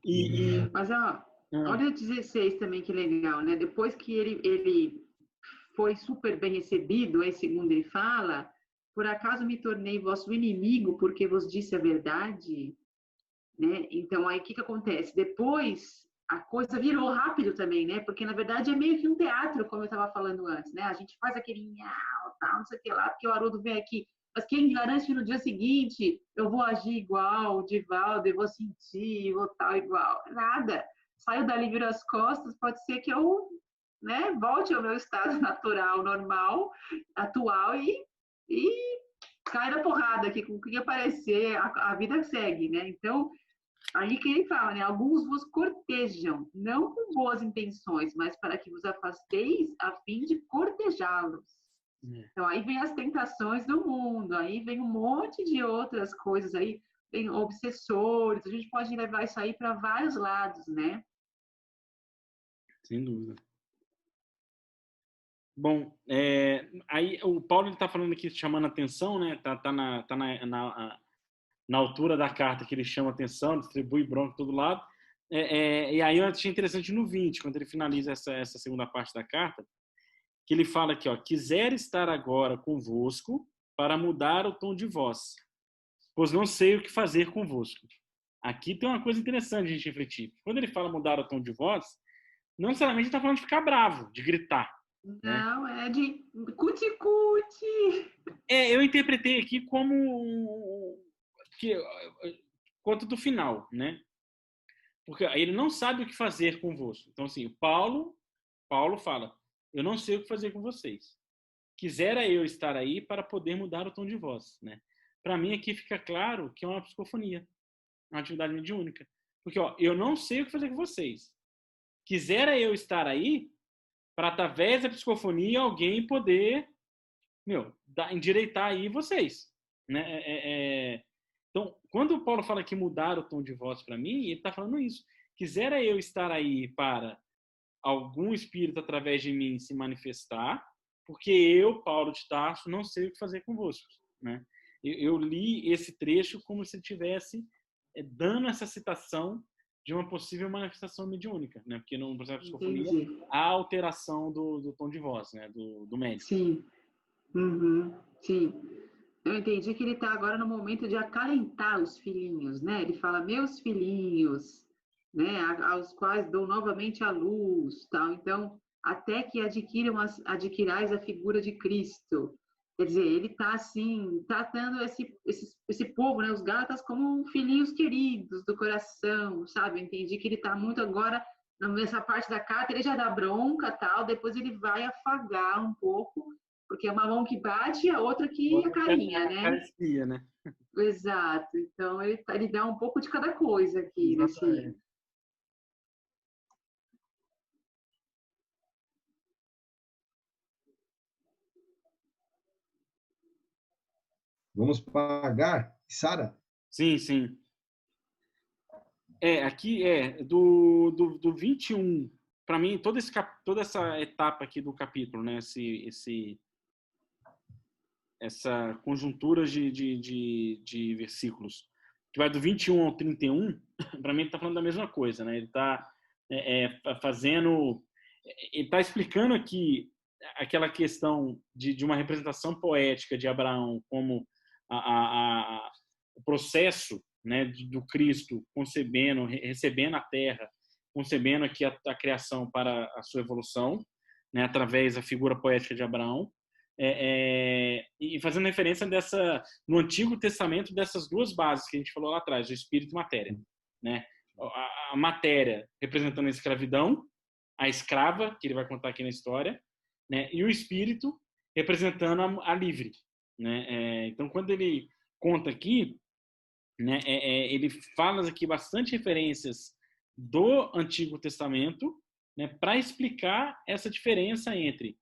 E, Mas, ó, ah, olha o 16 também, que legal, né? Depois que ele foi super bem recebido, aí segundo ele fala, por acaso me tornei vosso inimigo porque vos disse a verdade, né? Então, aí o que acontece? Depois a coisa virou rápido também, né? Porque na verdade é meio que um teatro, como eu estava falando antes, né? A gente faz aquele nhau, tal, não sei o que lá, porque o Haroldo vem aqui. Mas quem garante que no dia seguinte eu vou agir igual o Divaldo, eu vou sentir, vou tal igual? Nada. Saio dali, viro as costas, pode ser que eu, né, volte ao meu estado natural, normal, atual e cai na porrada aqui com o que aparecer, a vida segue, né? Então, aí que ele fala, né? Alguns vos cortejam, não com boas intenções, mas para que vos afasteis a fim de cortejá-los. Então, aí vem as tentações do mundo, aí vem um monte de outras coisas aí, tem obsessores, a gente pode levar isso aí para vários lados, né? sem dúvida. Bom, aí o Paulo está falando aqui, chamando a atenção, né? Tá na altura da carta que ele chama a atenção, distribui bronca todo lado. E aí eu achei interessante no 20, quando ele finaliza essa segunda parte da carta, que ele fala aqui, ó, quiser estar agora convosco para mudar o tom de voz, pois não sei o que fazer convosco. Aqui tem uma coisa interessante de a gente refletir. Quando ele fala mudar o tom de voz, não necessariamente está falando de ficar bravo, de gritar, né? Não, é de cuti-cuti. Eu interpretei aqui como que quanto do final, né? Porque ele não sabe o que fazer convosco. Então assim, Paulo fala: eu não sei o que fazer com vocês. Quisera eu estar aí para poder mudar o tom de voz, né? Para mim aqui fica claro que é uma psicofonia, uma atividade mediúnica. Porque ó, eu não sei o que fazer com vocês. Quisera eu estar aí para através da psicofonia alguém poder, endireitar aí vocês, né? Então, quando o Paulo fala que mudar o tom de voz para mim, ele está falando isso. Quisera eu estar aí para algum espírito através de mim se manifestar, porque eu, Paulo de Tarso, não sei o que fazer convosco, né? Eu li esse trecho como se estivesse dando essa citação de uma possível manifestação mediúnica, né? Porque no processo de psicofonia há alteração do tom de voz, né? Do médium. Sim. Uhum. Sim. Eu entendi que ele está agora no momento de acalentar os filhinhos, né? Ele fala, meus filhinhos, né? Aos quais dou novamente a luz, tal. Então, até que adquirais a figura de Cristo. Quer dizer, ele está, assim, tratando esse povo, né? Os Gálatas, como filhinhos queridos do coração, sabe? Eu entendi que ele está muito agora, nessa parte da carta, ele já dá bronca, tal. Depois ele vai afagar um pouco, porque é uma mão que bate e a outra que acarinha, né? Carecia, né? Exato. Então, ele dá um pouco de cada coisa aqui nesse... Vamos pagar, Sara? Sim, sim. Aqui do 21. Para mim, toda essa etapa aqui do capítulo, né? Essa conjuntura de versículos, que vai do 21 ao 31, para mim ele está falando da mesma coisa, né? Ele está ele está explicando aqui aquela questão de uma representação poética de Abraão como o processo, né, do Cristo concebendo, recebendo a Terra, concebendo aqui a criação para a sua evolução, né, através da figura poética de Abraão, e fazendo referência no Antigo Testamento dessas duas bases que a gente falou lá atrás, o Espírito e Matéria, né? a matéria representando a escravidão, a escrava, que ele vai contar aqui na história, né? E o espírito representando a livre, né? Então, quando ele conta aqui, né, ele fala aqui bastante referências do Antigo Testamento, né, para explicar essa diferença entre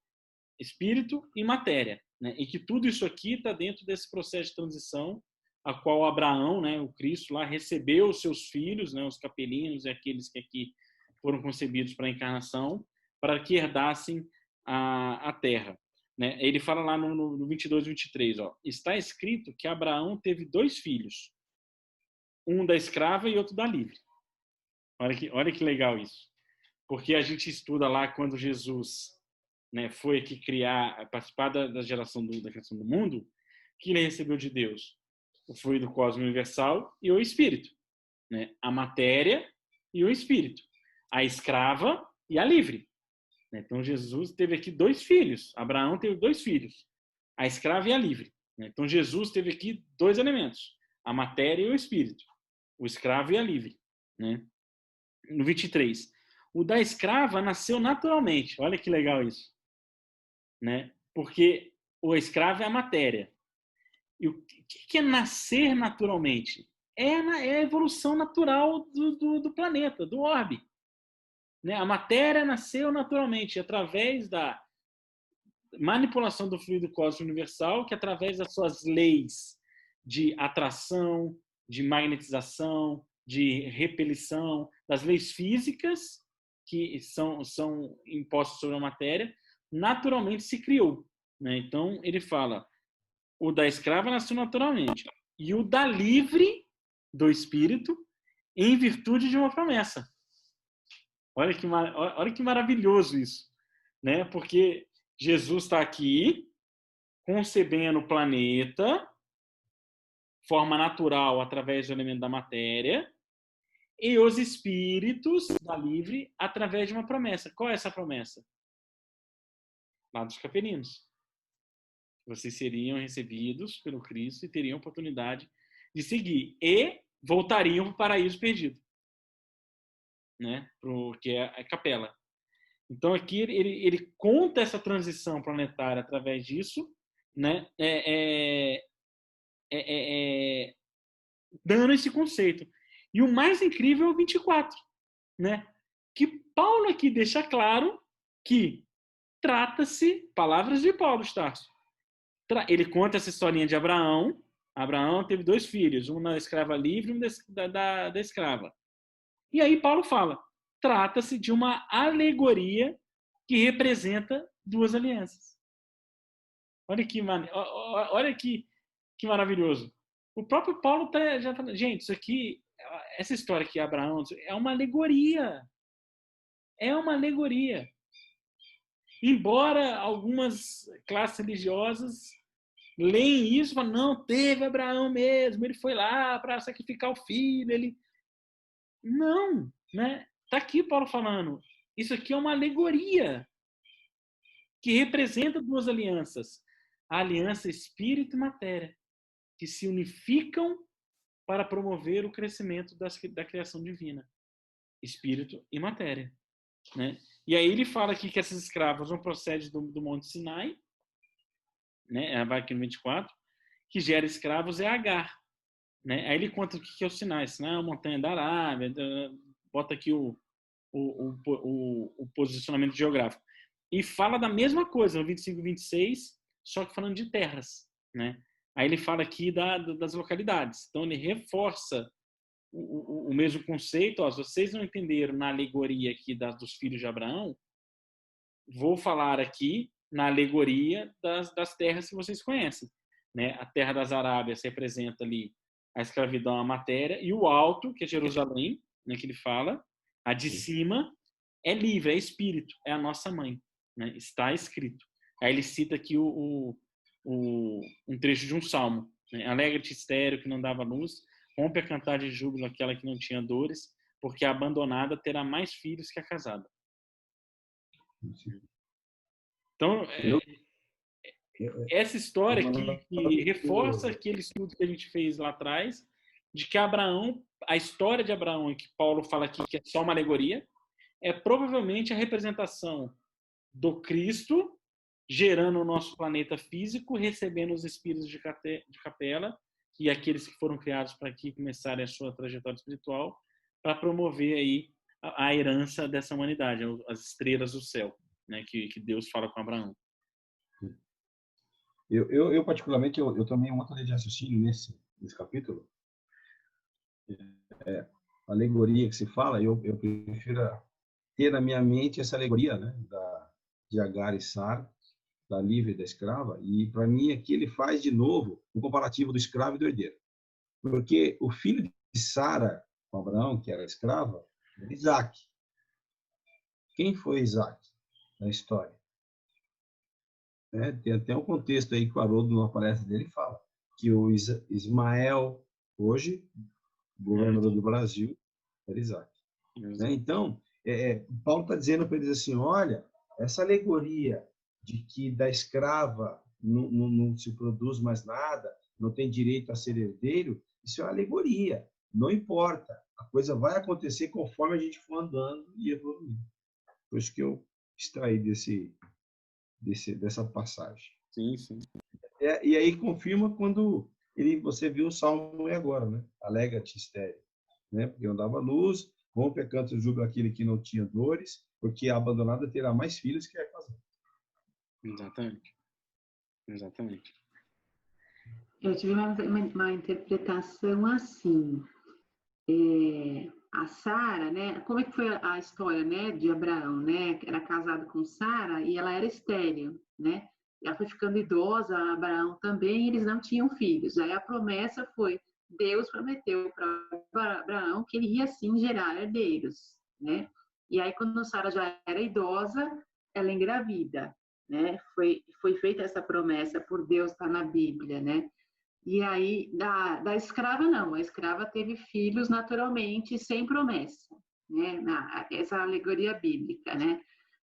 espírito e matéria, né, e que tudo isso aqui está dentro desse processo de transição a qual Abraão, né, o Cristo lá, recebeu os seus filhos, né, os capelinos e aqueles que aqui foram concebidos para a encarnação, para que herdassem a terra. Né? Ele fala lá no 22 e 23, ó, está escrito que Abraão teve 2 filhos, um da escrava e outro da livre. Olha que legal isso. Porque a gente estuda lá quando Jesus, né, foi aqui participar da geração da criação do mundo, que ele recebeu de Deus o fluido cósmico universal e o espírito, né? A matéria e o espírito, a escrava e a livre. Então Jesus teve aqui 2 filhos. Abraão teve 2 filhos, a escrava e a livre. Então Jesus teve aqui 2 elementos, a matéria e o espírito, o escravo e a livre, né? No 23, o da escrava nasceu naturalmente. Olha que legal isso, né? Porque o escravo é a matéria. E o que é nascer naturalmente? É a evolução natural do planeta, do orbe. Né? A matéria nasceu naturalmente através da manipulação do fluido cósmico universal, que através das suas leis de atração, de magnetização, de repelição, das leis físicas que são impostas sobre a matéria, naturalmente se criou. Né? Então, ele fala, o da escrava nasceu naturalmente, e o da livre, do espírito, em virtude de uma promessa. Olha que maravilhoso isso, né? Porque Jesus está aqui concebendo o planeta, forma natural através do elemento da matéria, e os espíritos da livre através de uma promessa. Qual é essa promessa? Lá dos capelinos. Vocês seriam recebidos pelo Cristo e teriam oportunidade de seguir. E voltariam para o paraíso perdido, né? Que é a capela. Então aqui ele conta essa transição planetária através disso, né? Dando esse conceito. E o mais incrível é o 24, né? Que Paulo aqui deixa claro que trata-se, palavras de Paulo, Starcio. Ele conta essa historinha de Abraão. Abraão teve 2 filhos, um da escrava livre e um da escrava. E aí Paulo fala, trata-se de uma alegoria que representa 2 alianças. Olha que maravilhoso. O próprio Paulo já falando, gente, isso aqui, essa história aqui, Abraão, é uma alegoria. É uma alegoria. Embora algumas classes religiosas leem isso e falam, não, teve Abraão mesmo, ele foi lá para sacrificar o filho, ele... Não, né? Tá aqui Paulo falando, isso aqui é uma alegoria que representa 2 alianças, a aliança espírito e matéria, que se unificam para promover o crescimento da criação divina, espírito e matéria, né? E aí ele fala aqui que essas escravas vão proceder do Monte Sinai, né? Vai aqui no 24, que gera escravos é Agar, né? Aí ele conta o que é o Sinai. Sinai é a montanha da Arábia, bota aqui o posicionamento geográfico. E fala da mesma coisa no 25 e 26, só que falando de terras, né? Aí ele fala aqui das localidades. Então ele reforça o mesmo conceito. Ó, se vocês não entenderam na alegoria aqui dos filhos de Abraão, vou falar aqui na alegoria das terras que vocês conhecem, né? A terra das Arábias representa ali a escravidão, a matéria, e o alto, que é Jerusalém, né, que ele fala, a de cima é livre, é espírito, é a nossa mãe, né? Está escrito. Aí ele cita aqui um trecho de um salmo, né? Alegra-te, estéril, que não dava luz, rompe a cantar de júbilo aquela que não tinha dores, porque a abandonada terá mais filhos que a casada. Então, essa história que reforça aquele estudo que a gente fez lá atrás, de que Abraão, a história de Abraão, que Paulo fala aqui que é só uma alegoria, é provavelmente a representação do Cristo gerando o nosso planeta físico, recebendo os espíritos de capela e aqueles que foram criados para aqui começarem a sua trajetória espiritual, para promover aí a herança dessa humanidade, as estrelas do céu, né, que Deus fala com Abraão. Eu particularmente, eu tomei uma outra linha de raciocínio nesse capítulo. A alegoria que se fala, eu prefiro ter na minha mente essa alegoria, né, de Agar e Sara, da livre e da escrava, e para mim aqui ele faz de novo o comparativo do escravo e do herdeiro. Porque o filho de Sara, com Abraão, que era escrava, era Isaac. Quem foi Isaac na história? Tem até um contexto aí que o Haroldo, numa palestra dele, fala que o Ismael, hoje, governador do Brasil, era Isaac. Então, Paulo está dizendo para eles assim, olha, essa alegoria de que da escrava não se produz mais nada, não tem direito a ser herdeiro, isso é uma alegoria, não importa. A coisa vai acontecer conforme a gente for andando e evoluindo. Por isso que eu extraí dessa passagem. Sim, sim. E aí confirma quando você viu o Salmo agora, né? Alegra-te, estéril, né? Porque não dava luz, rompe a canto julga aquele que não tinha dores, porque a abandonada terá mais filhos que a casada. Exatamente. Exatamente. Eu tive uma interpretação assim. A Sara, né? Como é que foi a história, né, de Abraão, né? Era casado com Sara e ela era estéril, né? Ela foi ficando idosa, Abraão também, e eles não tinham filhos. Aí a promessa foi, Deus prometeu para Abraão que ele ia sim gerar herdeiros, né? E aí quando Sara já era idosa, ela engravida, né? Foi feita essa promessa por Deus, está na Bíblia, né? E aí, da escrava, não. A escrava teve filhos naturalmente, sem promessa, né? Essa alegoria bíblica, né?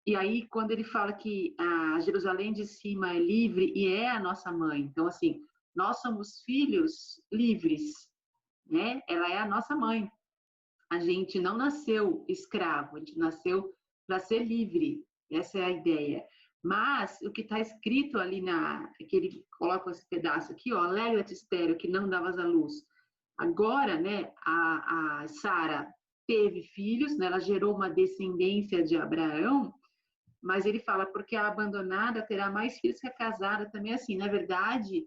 E aí, quando ele fala que a Jerusalém de cima é livre e é a nossa mãe, então, assim, nós somos filhos livres, né? Ela é a nossa mãe. A gente não nasceu escravo, a gente nasceu para ser livre. Essa é a ideia. Mas o que está escrito ali que ele coloca esse pedaço aqui, ó, alegra-te, estéril, que não davas à luz. Agora, né, a Sara teve filhos, né, ela gerou uma descendência de Abraão, mas ele fala porque a abandonada terá mais filhos que a casada, também assim. Na verdade,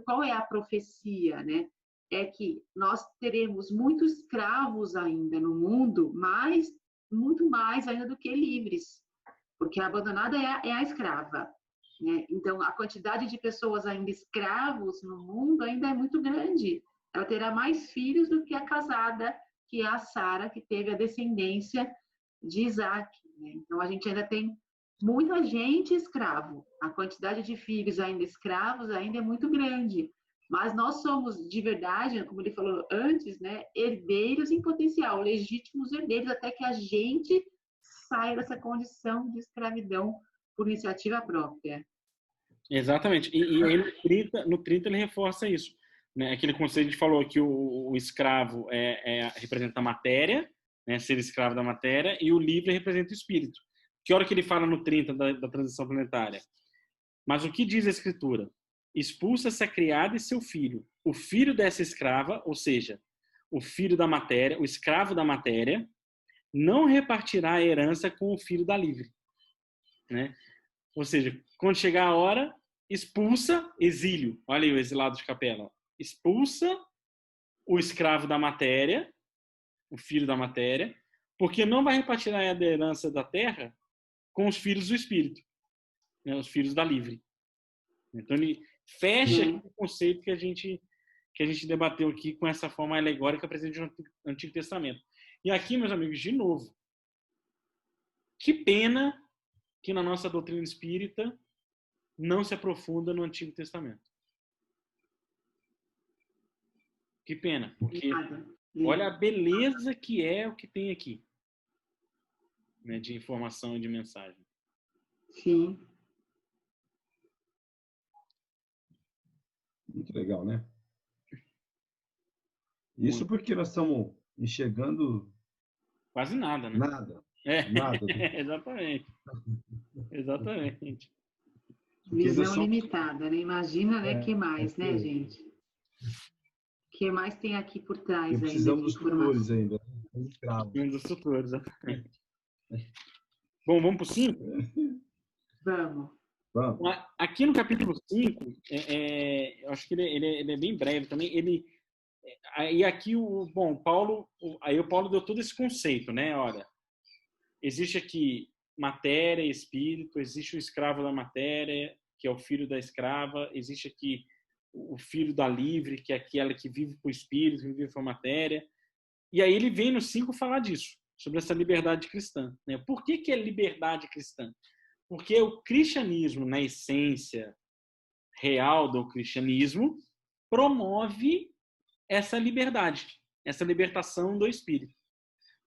qual é a profecia, né? É que nós teremos muitos escravos ainda no mundo, mas muito mais ainda do que livres, porque a abandonada é a escrava, né? Então, a quantidade de pessoas ainda escravos no mundo ainda é muito grande. Ela terá mais filhos do que a casada, que é a Sara, que teve a descendência de Isaac, né? Então, a gente ainda tem muita gente escravo. A quantidade de filhos ainda escravos ainda é muito grande. Mas nós somos, de verdade, como ele falou antes, né, herdeiros em potencial, legítimos herdeiros, até que a gente saia dessa condição de escravidão por iniciativa própria. Exatamente. E aí no 30 ele reforça isso, né? Aquele conceito que a gente falou que o escravo representa a matéria, né? Ser escravo da matéria, e o livre representa o espírito. Que hora que ele fala no 30 da transição planetária? Mas o que diz a Escritura? Expulsa-se a criada e seu filho. O filho dessa escrava, ou seja, o filho da matéria, o escravo da matéria, não repartirá a herança com o filho da livre, né? Ou seja, quando chegar a hora, expulsa, exílio. Olha aí o exilado de capela. Expulsa o escravo da matéria, o filho da matéria, porque não vai repartir a herança da terra com os filhos do espírito, né? Os filhos da livre. Então ele fecha o conceito que a gente debateu aqui com essa forma alegórica presente no Antigo Testamento. E aqui, meus amigos, de novo, que pena que na nossa doutrina espírita não se aprofunda no Antigo Testamento. Que pena, porque olha a beleza que é o que tem aqui, né, de informação e de mensagem. Sim. Muito legal, né? Isso porque nós estamos enxergando quase nada, né? nada. É, Nada. exatamente. Exatamente. Visão limitada, né? Imagina, né? Que mais, porque, né, gente? O que mais tem aqui por trás ainda precisamos de dos tutores informação? ainda. Escravos. Um dos tutores, exatamente. Bom, vamos para o 5? Vamos. Aqui no capítulo 5, eu acho que ele é bem breve também. E aqui o Paulo deu todo esse conceito, né? Olha, existe aqui matéria, espírito, existe o escravo da matéria, que é o filho da escrava, existe aqui o filho da livre, que é aquela que vive com o espírito, que vive com a matéria. E aí ele vem no 5 falar disso, sobre essa liberdade cristã, né? Por que é liberdade cristã? Porque o cristianismo, na essência real do cristianismo, promove essa liberdade, essa libertação do espírito,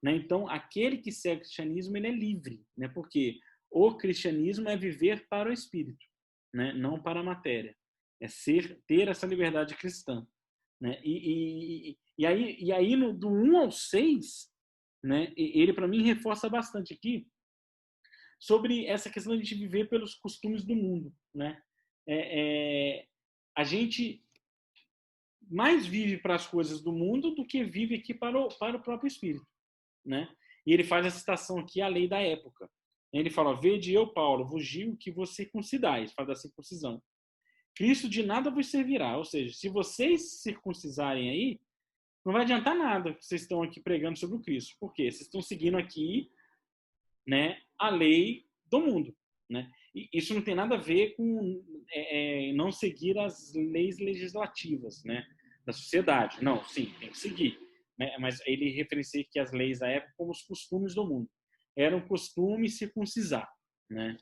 né? Então, aquele que segue o cristianismo, ele é livre, né? Porque o cristianismo é viver para o espírito, né? Não para a matéria. É ter essa liberdade cristã, né? E aí do 1 ao 6, né? Ele, para mim, reforça bastante aqui sobre essa questão de a gente viver pelos costumes do mundo, né? A gente mais vive para as coisas do mundo do que vive aqui para o próprio espírito, né? E ele faz a citação aqui à lei da época. Ele fala: vede eu, Paulo, vos digo que vos circuncidais, fala da circuncisão. Cristo de nada vos servirá. Ou seja, se vocês circuncisarem aí, não vai adiantar nada que vocês estão aqui pregando sobre o Cristo. Por quê? Vocês estão seguindo aqui, né, a lei do mundo, né? E isso não tem nada a ver com não seguir as leis legislativas, né, da sociedade. Não, sim, tem que seguir, né? Mas ele referencia que as leis da época como os costumes do mundo. Era um costume circuncisar, né?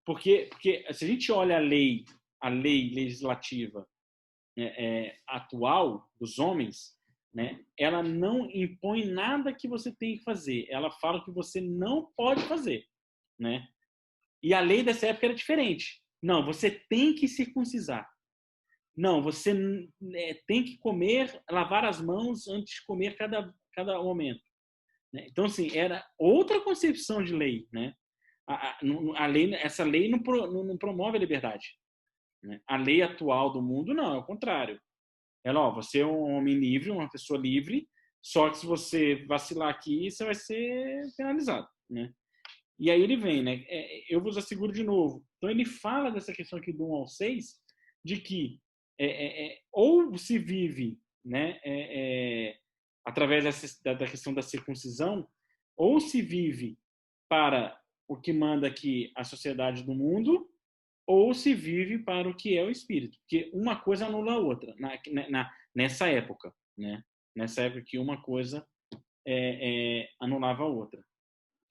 Porque se a gente olha a lei legislativa atual dos homens, né, ela não impõe nada que você tem que fazer. Ela fala que você não pode fazer, né? E a lei dessa época era diferente. Não, você tem que circuncisar. Não, você tem que comer, lavar as mãos antes de comer cada momento. Né? Então, assim, era outra concepção de lei, né? Essa lei não promove a liberdade. Né? A lei atual do mundo, não, é o contrário. Ela, você é um homem livre, uma pessoa livre, só que se você vacilar aqui, você vai ser penalizado, né? E aí ele vem, né? Eu vos asseguro de novo. Então ele fala dessa questão aqui do 1 ao 6, de que ou se vive, né, através da questão da circuncisão, ou se vive para o que manda aqui a sociedade do mundo, ou se vive para o que é o espírito. Porque uma coisa anula a outra, nessa época, né? Nessa época que uma coisa anulava a outra.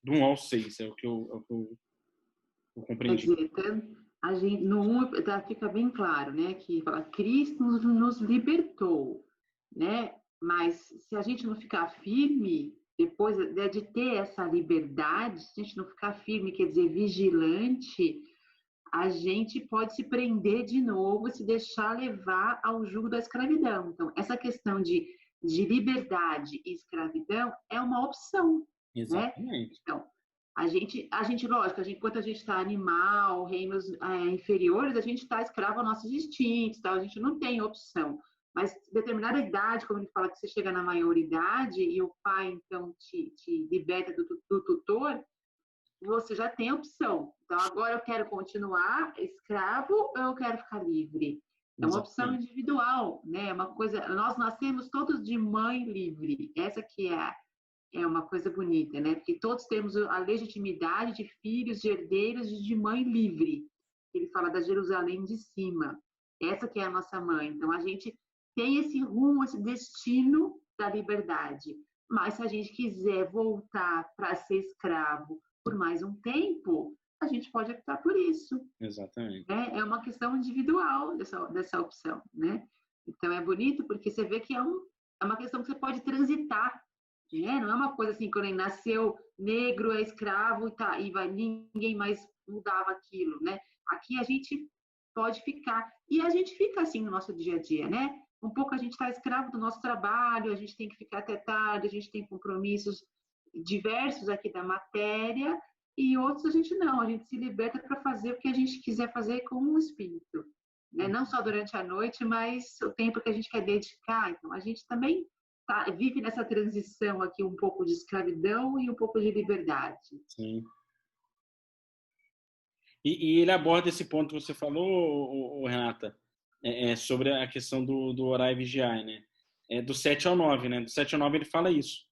Do 1 ao 6, é o que eu compreendi. Quer dizer, a gente, no 1 fica bem claro, né? Que fala, Cristo nos libertou, né? Mas se a gente não ficar firme, depois de ter essa liberdade, se a gente não ficar firme, quer dizer, vigilante, a gente pode se prender de novo e se deixar levar ao jugo da escravidão. Então, essa questão de liberdade e escravidão é uma opção. Exatamente. Né? Então, a gente, lógico, enquanto a gente está animal, reinos inferiores, a gente está escravo aos nossos instintos, tá? A gente não tem opção. Mas determinada idade, como ele fala que você chega na maioridade e o pai, então, te liberta do tutor, você já tem opção. Então, agora eu quero continuar escravo ou eu quero ficar livre? É uma opção individual, né? É uma coisa. Nós nascemos todos de mãe livre. Essa que é uma coisa bonita, né? Porque todos temos a legitimidade de filhos, de herdeiros de mãe livre. Ele fala da Jerusalém de cima. Essa que é a nossa mãe. Então, a gente tem esse rumo, esse destino da liberdade. Mas se a gente quiser voltar para ser escravo por mais um tempo, a gente pode optar por isso. Exatamente. É uma questão individual dessa opção, né? Então, é bonito porque você vê que é uma questão que você pode transitar, né? Não é uma coisa assim, quando ele nasceu negro, é escravo e ninguém mais mudava aquilo, né? Aqui a gente pode ficar. E a gente fica assim no nosso dia a dia, né? Um pouco a gente está escravo do nosso trabalho, a gente tem que ficar até tarde, a gente tem compromissos diversos aqui da matéria, e outros a gente não, a gente se liberta para fazer o que a gente quiser fazer com o espírito. Né? Não só durante a noite, mas o tempo que a gente quer dedicar. Então, a gente também vive nessa transição aqui, um pouco de escravidão e um pouco de liberdade. Sim. E ele aborda esse ponto que você falou, Renata, sobre a questão do orar e vigiar, né? Do 7 ao 9, né? Do 7 ao 9 ele fala isso,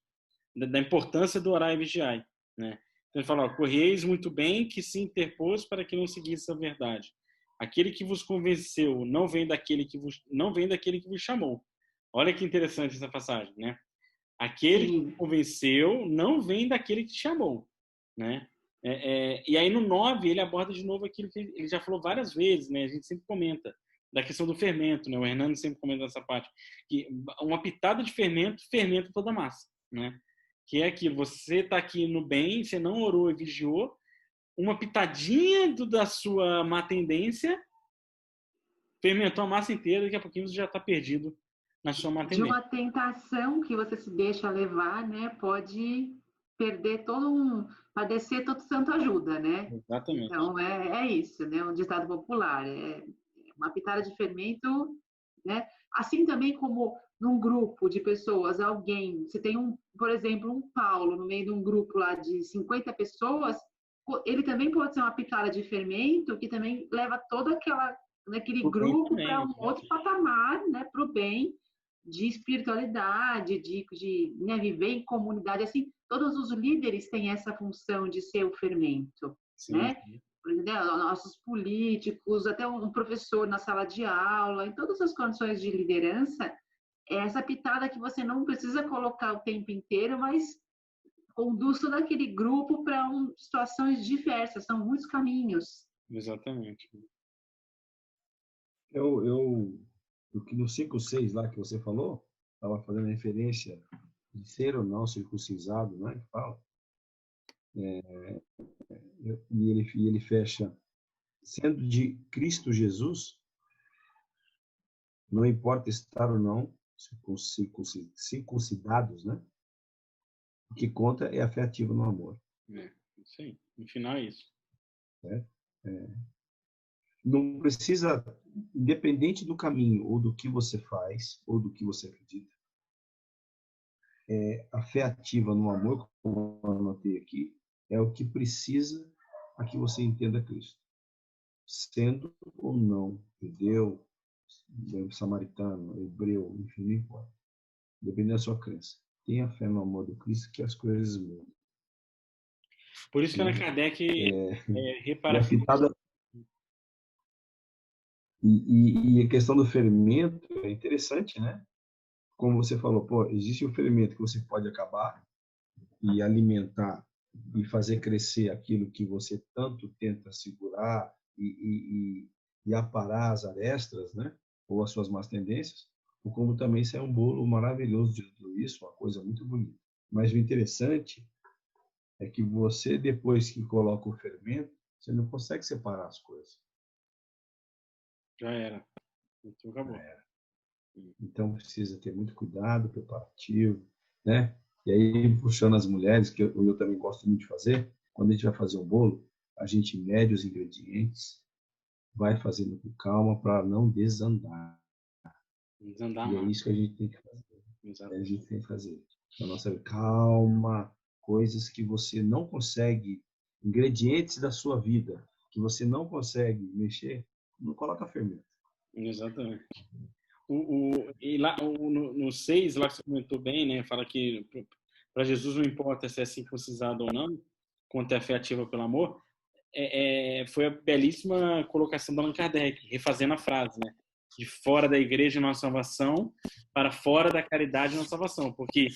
da importância do orar e vigiar, né? Então ele fala, corrieis muito bem que se interpôs para que não seguisse a verdade. Aquele que vos convenceu não vem daquele que vos chamou. Olha que interessante essa passagem, né? Aquele que vos convenceu não vem daquele que te chamou, né? E aí no 9 ele aborda de novo aquilo que ele já falou várias vezes, né? A gente sempre comenta da questão do fermento, né? O Hernando sempre comenta essa parte, que uma pitada de fermento fermenta toda a massa, né? Que é aquilo, você está aqui no bem, você não orou e vigiou, uma pitadinha da sua má tendência fermentou a massa inteira, daqui a pouquinho você já está perdido na sua má tendência. De uma tentação que você se deixa levar, né? Pode perder padecer todo santo ajuda, né? Exatamente. Então, é isso, né? Um ditado popular. Uma pitada de fermento, né? Assim também como num grupo de pessoas, você tem por exemplo, um Paulo no meio de um grupo lá de 50 pessoas, ele também pode ser uma pitada de fermento que também leva todo aquele grupo para um outro patamar, né? Para o bem de espiritualidade, de né, viver em comunidade, assim, todos os líderes têm essa função de ser o fermento, Sim. né? Nossos políticos, até um professor na sala de aula, em todas as condições de liderança, é essa pitada que você não precisa colocar o tempo inteiro, mas conduz todo aquele grupo para situações diversas, são muitos caminhos. Exatamente. No 5:6 lá que você falou, estava fazendo referência de ser ou não circuncisado, né? Que fala. E ele fecha, sendo de Cristo Jesus, não importa estar ou não circuncidados, né? O que conta é a fé ativa no amor. Sim, no final é isso. Não precisa, independente do caminho, ou do que você faz, ou do que você acredita, a fé ativa no amor, como eu anotei aqui, é o que precisa para que você entenda Cristo. Sendo ou não judeu, samaritano, hebreu, enfim, não importa. Depende da sua crença. Tenha fé no amor do Cristo que as coisas mudam. Por isso que Allan Kardec repara... E a questão do fermento é interessante, né? Como você falou, existe um fermento que você pode acabar e alimentar e fazer crescer aquilo que você tanto tenta segurar e aparar as arestas, né? Ou as suas más tendências, ou como também isso é um bolo maravilhoso de tudo isso, uma coisa muito bonita. Mas o interessante é que você, depois que coloca o fermento, você não consegue separar as coisas. Já era. Então acabou. Então precisa ter muito cuidado, preparativo, né? E aí, puxando as mulheres, que eu também gosto muito de fazer, quando a gente vai fazer um bolo, a gente mede os ingredientes, vai fazendo com calma para não desandar. Desandar e é isso que a gente tem que fazer. Exatamente. A gente tem que fazer. A nossa calma, coisas que você não consegue, ingredientes da sua vida, que você não consegue mexer, não coloca fermento. Exatamente. E lá no 6, lá que você comentou bem, né? Fala que para Jesus não importa se é circuncisado ou não, quanto é a fé ativa pelo amor. Foi a belíssima colocação do Allan Kardec, refazendo a frase, né? De fora da igreja não há salvação, para fora da caridade não há salvação. Porque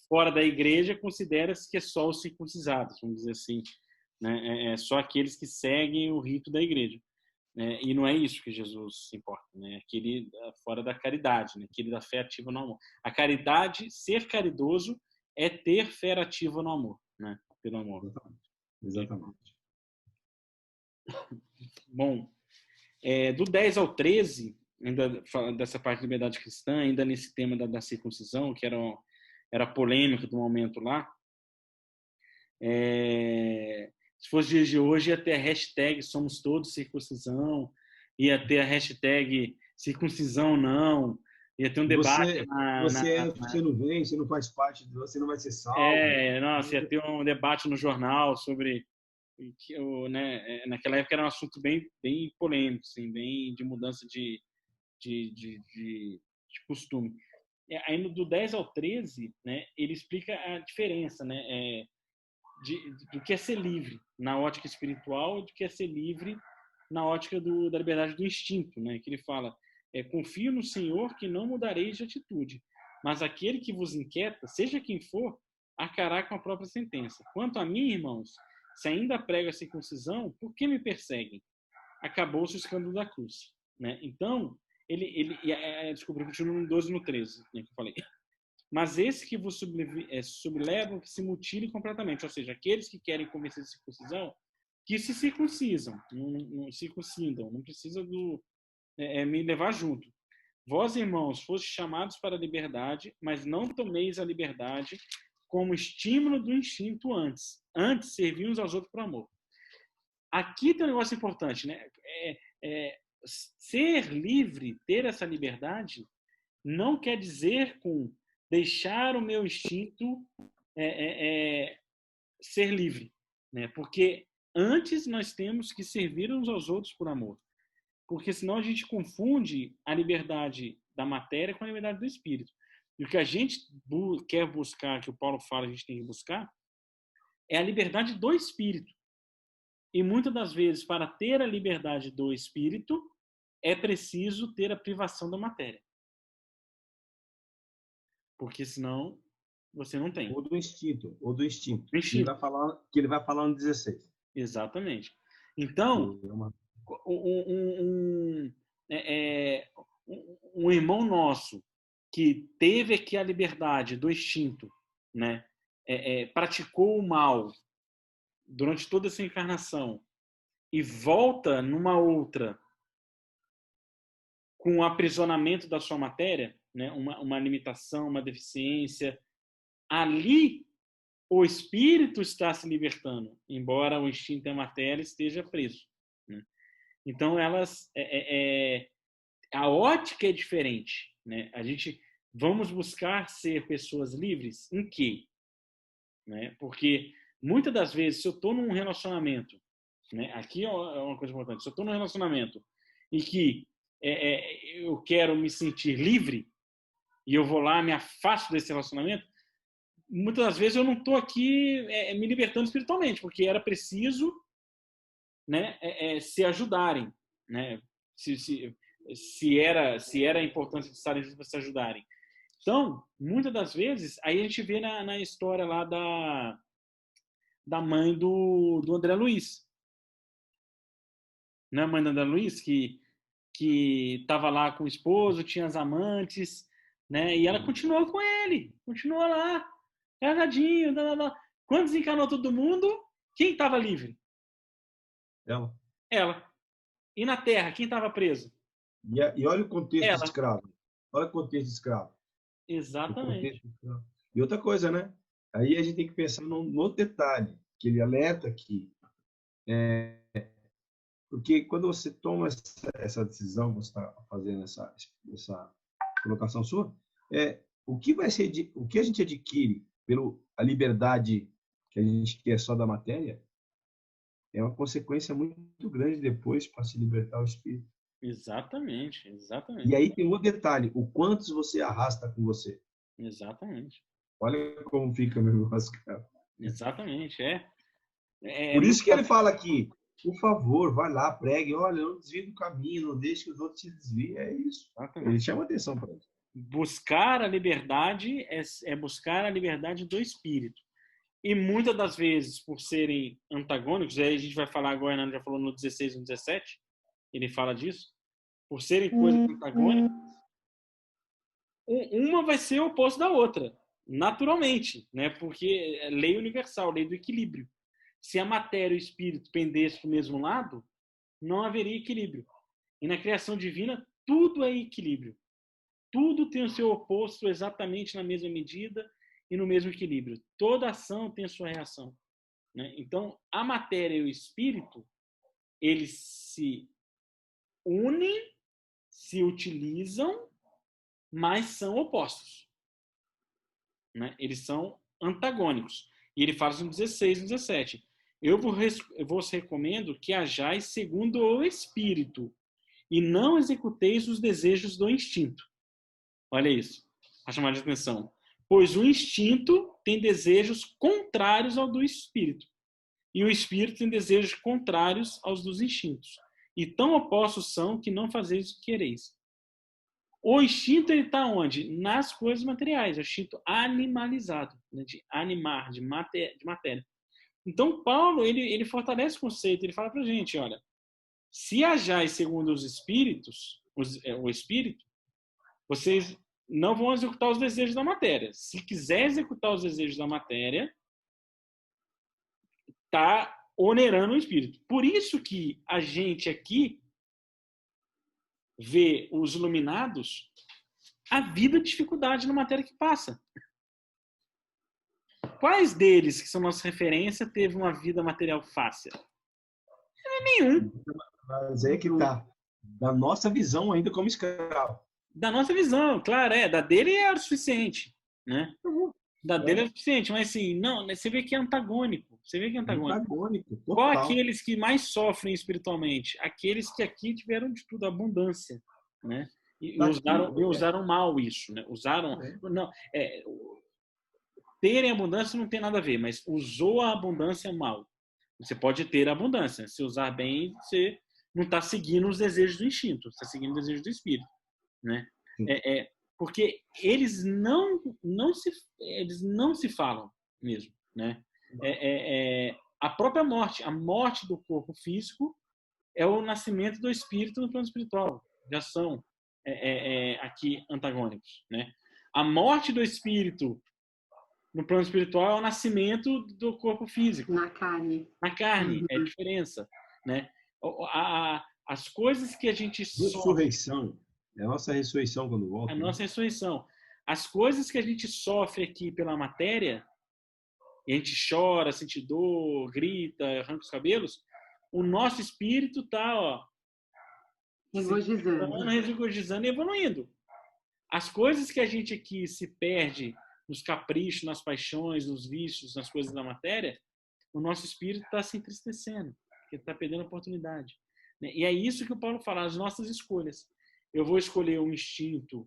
fora da igreja considera-se que é só os circuncisados, vamos dizer assim, né? Só aqueles que seguem o rito da igreja. E não é isso que Jesus se importa, né? Aquele fora da caridade, né? Aquele da fé ativa no amor. A caridade, ser caridoso, é ter fé ativa no amor, né? Pelo amor. Exatamente. Bom, Do 10 ao 13, ainda dessa parte de liberdade cristã, ainda nesse tema da circuncisão, que era polêmica do momento lá, se fosse dias de hoje, ia ter a hashtag Somos Todos Circuncisão, ia ter a hashtag Circuncisão Não, ia ter um debate você não vem, você não faz parte, você não vai ser salvo. Nossa, ia ter um debate no jornal sobre... naquela época era um assunto bem polêmico, assim, bem de mudança de costume. Aí do 10 ao 13, né, ele explica a diferença, né, do que é ser livre na ótica espiritual e do que é ser livre na ótica da liberdade do instinto, né, que ele fala, confio no Senhor que não mudareis de atitude, mas aquele que vos inquieta, seja quem for, arcará com a própria sentença. Quanto a mim, irmãos, se ainda prego a circuncisão, por que me perseguem? Acabou-se o escândalo da cruz, né? Então, desculpa, continua no 12 e no 13, né, que eu falei. Mas esse que vos sublevam, que se mutilem completamente, ou seja, aqueles que querem convencer de circuncisão, que se circuncisam, não circuncidam, não precisa me levar junto. Vós, irmãos, fostes chamados para a liberdade, mas não tomeis a liberdade como estímulo do instinto antes servir uns aos outros por amor. Aqui tem um negócio importante, né? Ser livre, ter essa liberdade, não quer dizer com deixar o meu instinto ser livre, né? Porque antes nós temos que servir uns aos outros por amor, porque senão a gente confunde a liberdade da matéria com a liberdade do espírito. E o que a gente quer buscar, que o Paulo fala, a gente tem que buscar, é a liberdade do espírito. E muitas das vezes, para ter a liberdade do espírito, é preciso ter a privação da matéria. Porque senão você não tem. Ou do instinto. Que ele vai falar no 16. Exatamente. Então, um irmão nosso que teve aqui a liberdade do instinto, né, praticou o mal durante toda essa encarnação e volta numa outra com o aprisionamento da sua matéria, né, uma limitação, uma deficiência, ali o espírito está se libertando, embora o instinto e a matéria esteja preso, né? Então a ótica é diferente, né? A gente vamos buscar ser pessoas livres em quê? Né? Porque muitas das vezes, se eu estou num relacionamento, né? Aqui é uma coisa importante, se eu estou num relacionamento em que eu quero me sentir livre e eu vou lá, me afasto desse relacionamento, muitas das vezes eu não estou aqui me libertando espiritualmente, porque era preciso, né, se ajudarem, né? Se era a importância de estarem juntos para se ajudarem. Então, muitas das vezes, aí a gente vê na história lá da mãe do André Luiz. Né? A mãe do André Luiz, que estava lá com o esposo, tinha as amantes, né? E ela continuou com ele, continuou lá, casadinho, Quando desencarnou todo mundo, quem estava livre? Ela. E na Terra, quem estava preso? E olha o contexto de escravo. Olha o contexto de escravo. Exatamente. E outra coisa, né? Aí a gente tem que pensar no detalhe, que ele alerta aqui. Porque quando você toma essa decisão, você está fazendo essa colocação sua, o que a gente adquire pela liberdade que a gente quer só da matéria é uma consequência muito grande depois para se libertar o espírito. Exatamente. E aí tem um detalhe, o quantos você arrasta com você. Exatamente. Olha como fica o negócio, cara. Exatamente, Por isso que ele fala aqui, por favor, vai lá, pregue, olha, não desvie do caminho, não deixe que os outros se desviem, é isso. Exatamente. Ele chama atenção para isso. Buscar a liberdade é buscar a liberdade do espírito. E muitas das vezes, por serem antagônicos, aí a gente vai falar agora, né, já falou no 16 e no 17, ele fala disso, por serem coisas antagônicas, uma vai ser o oposto da outra, naturalmente, né? Porque é lei universal, lei do equilíbrio. Se a matéria e o espírito pendessem para o mesmo lado, não haveria equilíbrio. E na criação divina, tudo é equilíbrio. Tudo tem o seu oposto exatamente na mesma medida e no mesmo equilíbrio. Toda ação tem a sua reação, né? Então, a matéria e o espírito, eles se unem, se utilizam, mas são opostos, né? Eles são antagônicos. E ele fala no 16 e 17. Eu vos recomendo que hajais segundo o espírito e não executeis os desejos do instinto. Olha isso, a chamada de atenção. Pois o instinto tem desejos contrários ao do espírito. E o espírito tem desejos contrários aos dos instintos. E tão opostos são que não fazeis o que quereis. O instinto está onde? Nas coisas materiais. É o instinto animalizado, né? De animar, de matéria. Então, Paulo, ele fortalece o conceito. Ele fala para a gente, olha, se hajais segundo os espíritos, o espírito, vocês não vão executar os desejos da matéria. Se quiser executar os desejos da matéria, está onerando o espírito. Por isso que a gente aqui vê os iluminados a vida de dificuldade na matéria que passa. Quais deles, que são nossa referência, teve uma vida material fácil? Não é nenhum. Mas é que tá. Da nossa visão ainda como escravo. Da nossa visão, claro, da dele era o suficiente, né? Da dele é o suficiente, mas assim, não, você vê que é antagônico. Você vê que é antagônico. Qual aqueles que mais sofrem espiritualmente? Aqueles que aqui tiveram de tudo, abundância, né? E usaram mal isso, né? Terem abundância não tem nada a ver, mas usou a abundância mal. Você pode ter abundância. Se usar bem, você não está seguindo os desejos do instinto, você está seguindo os desejos do espírito, né? Porque eles não se falam mesmo, né? A própria morte, a morte do corpo físico é o nascimento do espírito no plano espiritual. Já são aqui antagônicos, né? A morte do espírito no plano espiritual é o nascimento do corpo físico. Na carne. É a diferença, né? As coisas que a gente ressurreição. É a nossa ressurreição quando volta. A nossa ressurreição. As coisas que a gente sofre aqui pela matéria, e a gente chora, sente dor, grita, arranca os cabelos, o nosso espírito está regozijando e evoluindo. As coisas que a gente aqui se perde nos caprichos, nas paixões, nos vícios, nas coisas da matéria, o nosso espírito está se entristecendo, porque está perdendo a oportunidade. E é isso que o Paulo fala, as nossas escolhas. Eu vou escolher um instinto,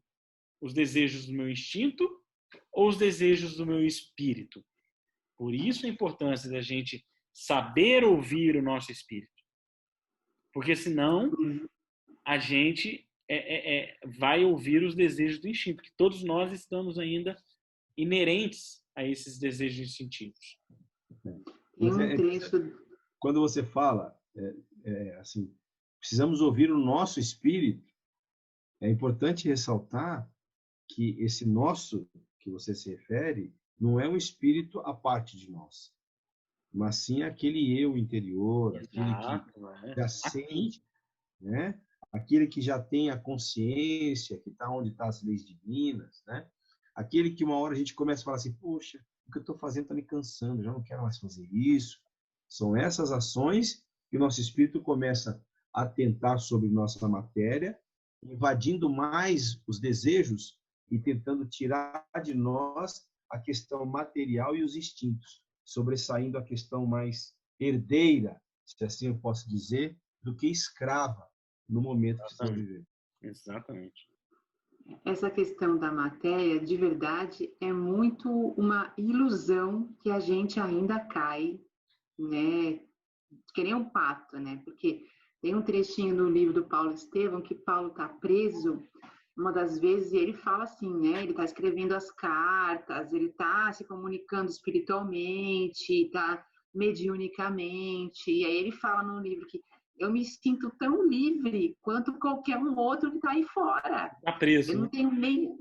os desejos do meu instinto ou os desejos do meu espírito. Por isso a importância da gente saber ouvir o nosso espírito. Porque senão a gente vai ouvir os desejos do instinto, que todos nós estamos ainda inerentes a esses desejos instintivos. Quando você fala assim, precisamos ouvir o nosso espírito, é importante ressaltar que esse nosso que você se refere não é um espírito à parte de nós, mas sim aquele eu interior, aquele que já sente, né? Aquele que já tem a consciência, que está onde estão as leis divinas, né? Aquele que uma hora a gente começa a falar assim, poxa, o que eu estou fazendo está me cansando, já não quero mais fazer isso. São essas ações que o nosso espírito começa a tentar sobre nossa matéria, invadindo mais os desejos e tentando tirar de nós a questão material e os instintos, sobressaindo a questão mais herdeira, se assim eu posso dizer, do que escrava no momento que estamos vivendo. Exatamente. Essa questão da matéria, de verdade, é muito uma ilusão que a gente ainda cai, né? Que nem um pato, né? Porque tem um trechinho do livro do Paulo Estevão que Paulo está preso uma das vezes e ele fala assim, né? Ele está escrevendo as cartas, ele está se comunicando espiritualmente, está mediunicamente, e aí ele fala no livro que eu me sinto tão livre quanto qualquer um outro que está aí fora. Está preso. Eu não tenho nem...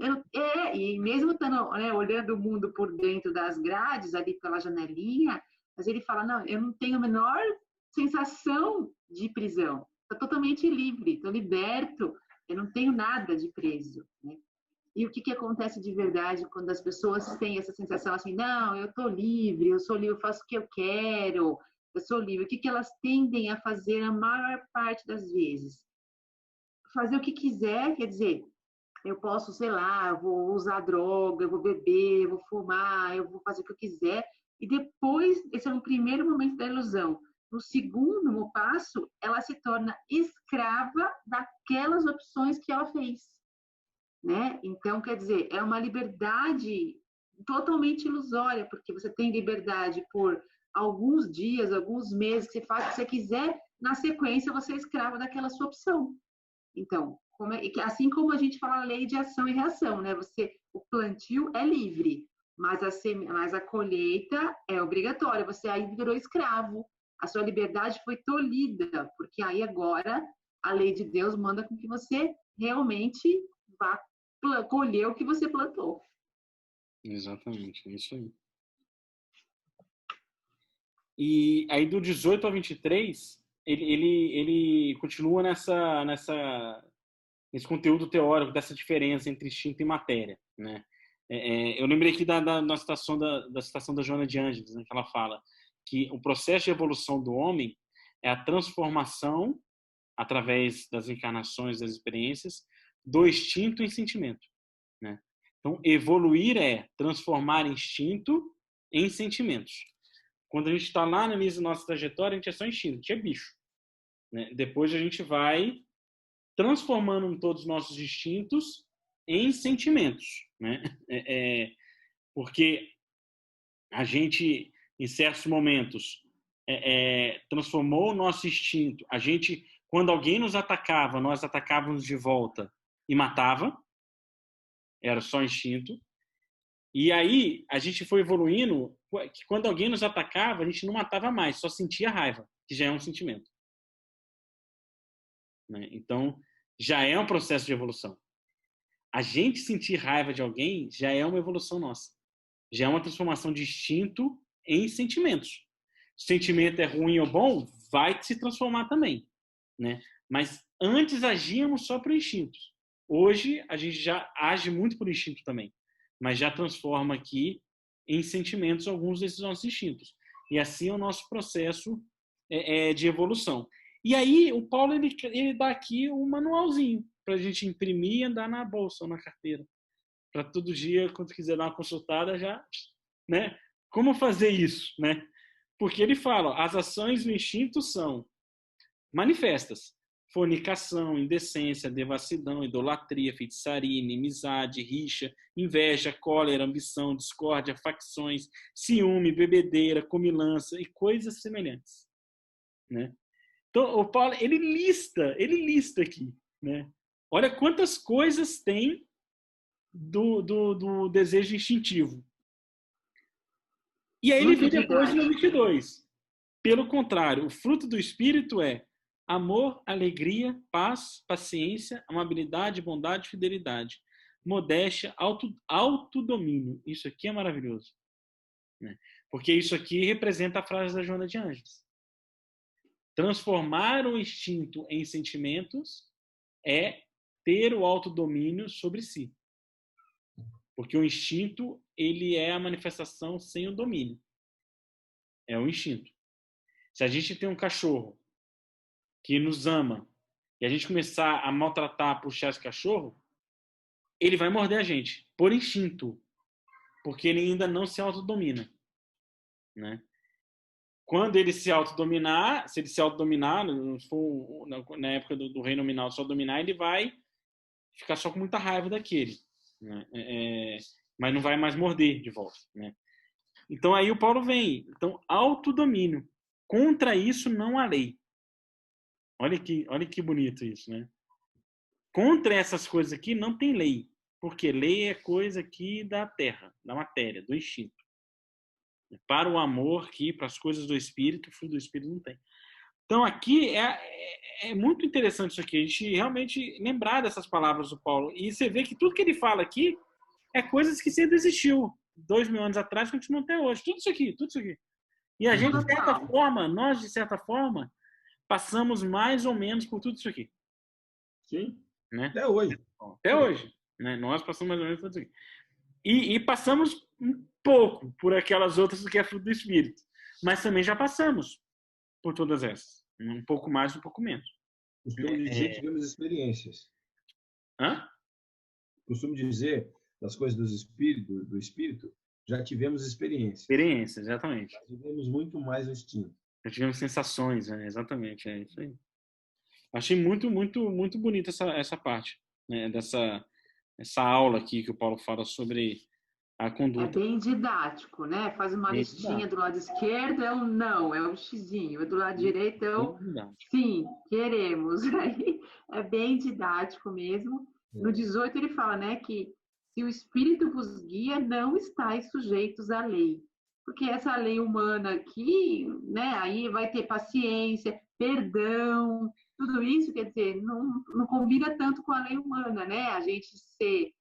e mesmo estando, né, olhando o mundo por dentro das grades, ali pela janelinha, mas ele fala, não, eu não tenho a menor sensação de prisão. estou totalmente livre, estou liberto, eu não tenho nada de preso, né? E o que acontece de verdade quando as pessoas têm essa sensação assim, não, eu estou livre, eu sou livre, eu faço o que eu quero, eu sou livre. O que elas tendem a fazer a maior parte das vezes? Fazer o que quiser, quer dizer, eu posso, sei lá, eu vou usar droga, eu vou beber, eu vou fumar, eu vou fazer o que eu quiser. E depois, esse é um primeiro momento da ilusão. No segundo passo, ela se torna escrava daquelas opções que ela fez, né? Então, quer dizer, é uma liberdade totalmente ilusória, porque você tem liberdade por alguns dias, alguns meses, que você faz o que você quiser, na sequência você é escravo daquela sua opção. Então, assim como a gente fala a lei de ação e reação, né? O plantio é livre, mas a colheita é obrigatória. Você aí virou escravo. A sua liberdade foi tolhida, porque aí agora a lei de Deus manda com que você realmente vá colher o que você plantou. Exatamente, é isso aí. E aí do 18 ao 23, ele continua nesse conteúdo teórico dessa diferença entre instinto e matéria, né? Eu lembrei aqui da citação da Joana de Ângeles, né, que ela fala que o processo de evolução do homem é a transformação, através das encarnações, das experiências, do instinto em sentimento, né? Então, evoluir é transformar instinto em sentimentos. Quando a gente está lá no início da nossa trajetória, a gente é só instinto, a gente é bicho, né? Depois a gente vai transformando todos os nossos instintos em sentimentos, né? Porque a gente, em certos momentos, transformou o nosso instinto. A gente, quando alguém nos atacava, nós atacávamos de volta e matava. Era só instinto. E aí a gente foi evoluindo, que quando alguém nos atacava, a gente não matava mais, só sentia raiva, que já é um sentimento, né? Então, já é um processo de evolução. A gente sentir raiva de alguém já é uma evolução nossa. Já é uma transformação de instinto em sentimentos. Sentimento é ruim ou bom, vai se transformar também, né? Mas antes agíamos só por instintos. Hoje a gente já age muito por instinto também, mas já transforma aqui em sentimentos alguns desses nossos instintos. E assim é o nosso processo de evolução. E aí o Paulo ele dá aqui um manualzinho para a gente imprimir e andar na bolsa ou na carteira. Para todo dia, quando quiser dar uma consultada, já, né? Como fazer isso, né? Porque ele fala, as ações do instinto são manifestas: fornicação, indecência, devassidão, idolatria, feitiçaria, inimizade, rixa, inveja, cólera, ambição, discórdia, facções, ciúme, bebedeira, comilança e coisas semelhantes, né? Então, o Paulo, ele lista aqui, né? Olha quantas coisas tem do desejo instintivo. E aí ele vem depois no 22. Pelo contrário, o fruto do Espírito é amor, alegria, paz, paciência, amabilidade, bondade, fidelidade, modéstia, autodomínio. Isso aqui é maravilhoso, né? Porque isso aqui representa a frase da Joana de Ângeles. Transformar o instinto em sentimentos é ter o autodomínio sobre si. Porque o instinto, ele é a manifestação sem o domínio. É o instinto. Se a gente tem um cachorro que nos ama e a gente começar a maltratar, puxar esse cachorro, ele vai morder a gente, por instinto, porque ele ainda não se autodomina, né? Quando ele se autodominar, se ele se autodominar, na época do reino nominal só dominar, ele vai ficar só com muita raiva daquele, né? Mas não vai mais morder de volta, né? Então aí o Paulo vem. Então, autodomínio. Contra isso não há lei. Olha que bonito isso, né? Contra essas coisas aqui não tem lei. Porque lei é coisa aqui da terra, da matéria, do instinto. Para o amor, que para as coisas do Espírito, o fruto do Espírito não tem. Então aqui é muito interessante isso aqui. A gente realmente lembrar dessas palavras do Paulo. E você vê que tudo que ele fala aqui é coisas que sempre existiu. 2000 anos atrás, continua até hoje. Tudo isso aqui. E a gente, de certa forma, nós, de certa forma, passamos mais ou menos por tudo isso aqui. Sim. Né? Até hoje. Até hoje. Né? Nós passamos mais ou menos por tudo isso aqui. E passamos um pouco por aquelas outras que é fruto do Espírito. Mas também já passamos por todas essas. Um pouco mais, um pouco menos. Costumo dizer que tivemos experiências. Hã? Costumo dizer, das coisas do Espírito, já tivemos experiências. Experiências, exatamente. Mas vivemos muito mais o instinto. Já tivemos sensações, né? Exatamente, é isso aí. Achei muito, muito, muito bonita essa parte, né? Essa aula aqui que o Paulo fala sobre a É conduta. bem didático, né? Faz uma Bem listinha didático. do lado esquerdo, é um não, é um xizinho. Do lado direito é Bem um didático. sim, queremos. Aí é bem didático mesmo. No 18 ele fala, né, que se o Espírito vos guia, não estáis sujeitos à lei. Porque essa lei humana aqui, né, aí vai ter paciência, perdão, tudo isso, quer dizer, não combina tanto com a lei humana, né? A gente ser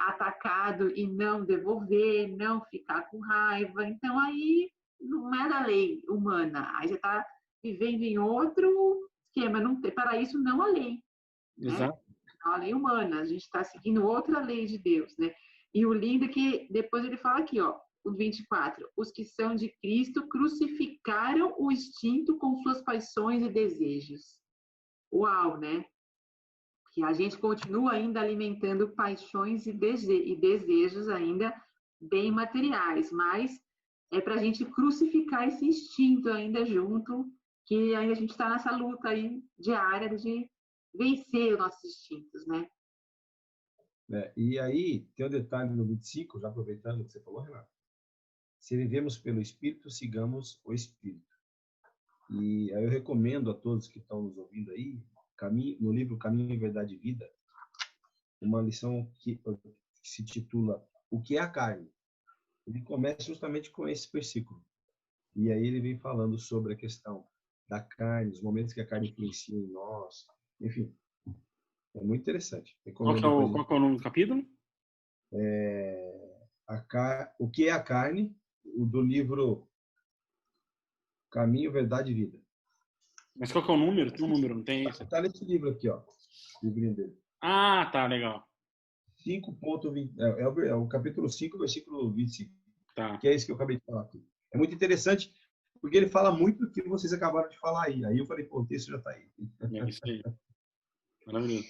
atacado e não devolver, não ficar com raiva. Então, aí não é da lei humana. Aí você está vivendo em outro esquema. Não, para isso, não a lei, né? Exato. Não a lei humana. A gente está seguindo outra lei de Deus, né? E o lindo é que depois ele fala aqui, ó, o 24. Os que são de Cristo crucificaram o instinto com suas paixões e desejos. Uau, né? Que a gente continua ainda alimentando paixões e desejos ainda bem materiais, mas é para a gente crucificar esse instinto ainda junto, que ainda a gente está nessa luta aí diária de vencer os nossos instintos, né? E aí, tem um detalhe no 25, já aproveitando o que você falou, Renato. Se vivemos pelo Espírito, sigamos o Espírito. E aí eu recomendo a todos que estão nos ouvindo aí, no livro Caminho, Verdade e Vida, uma lição que se titula O que é a carne? Ele começa justamente com esse versículo. E aí ele vem falando sobre a questão da carne, os momentos que a carne influencia em nós. Enfim, é muito interessante. Qual que é o nome do capítulo? O que é a carne? O do livro Caminho, Verdade e Vida. Mas qual que é o número? Tem um número, não tem isso? Está nesse livro aqui, ó. O livro dele. Ah, tá, legal. 5.20, é o capítulo 5, versículo 25. Tá. Que é isso que eu acabei de falar aqui. É muito interessante, porque ele fala muito do que vocês acabaram de falar aí. Aí eu falei, pô, o texto já está aí. É isso aí. Maravilhoso.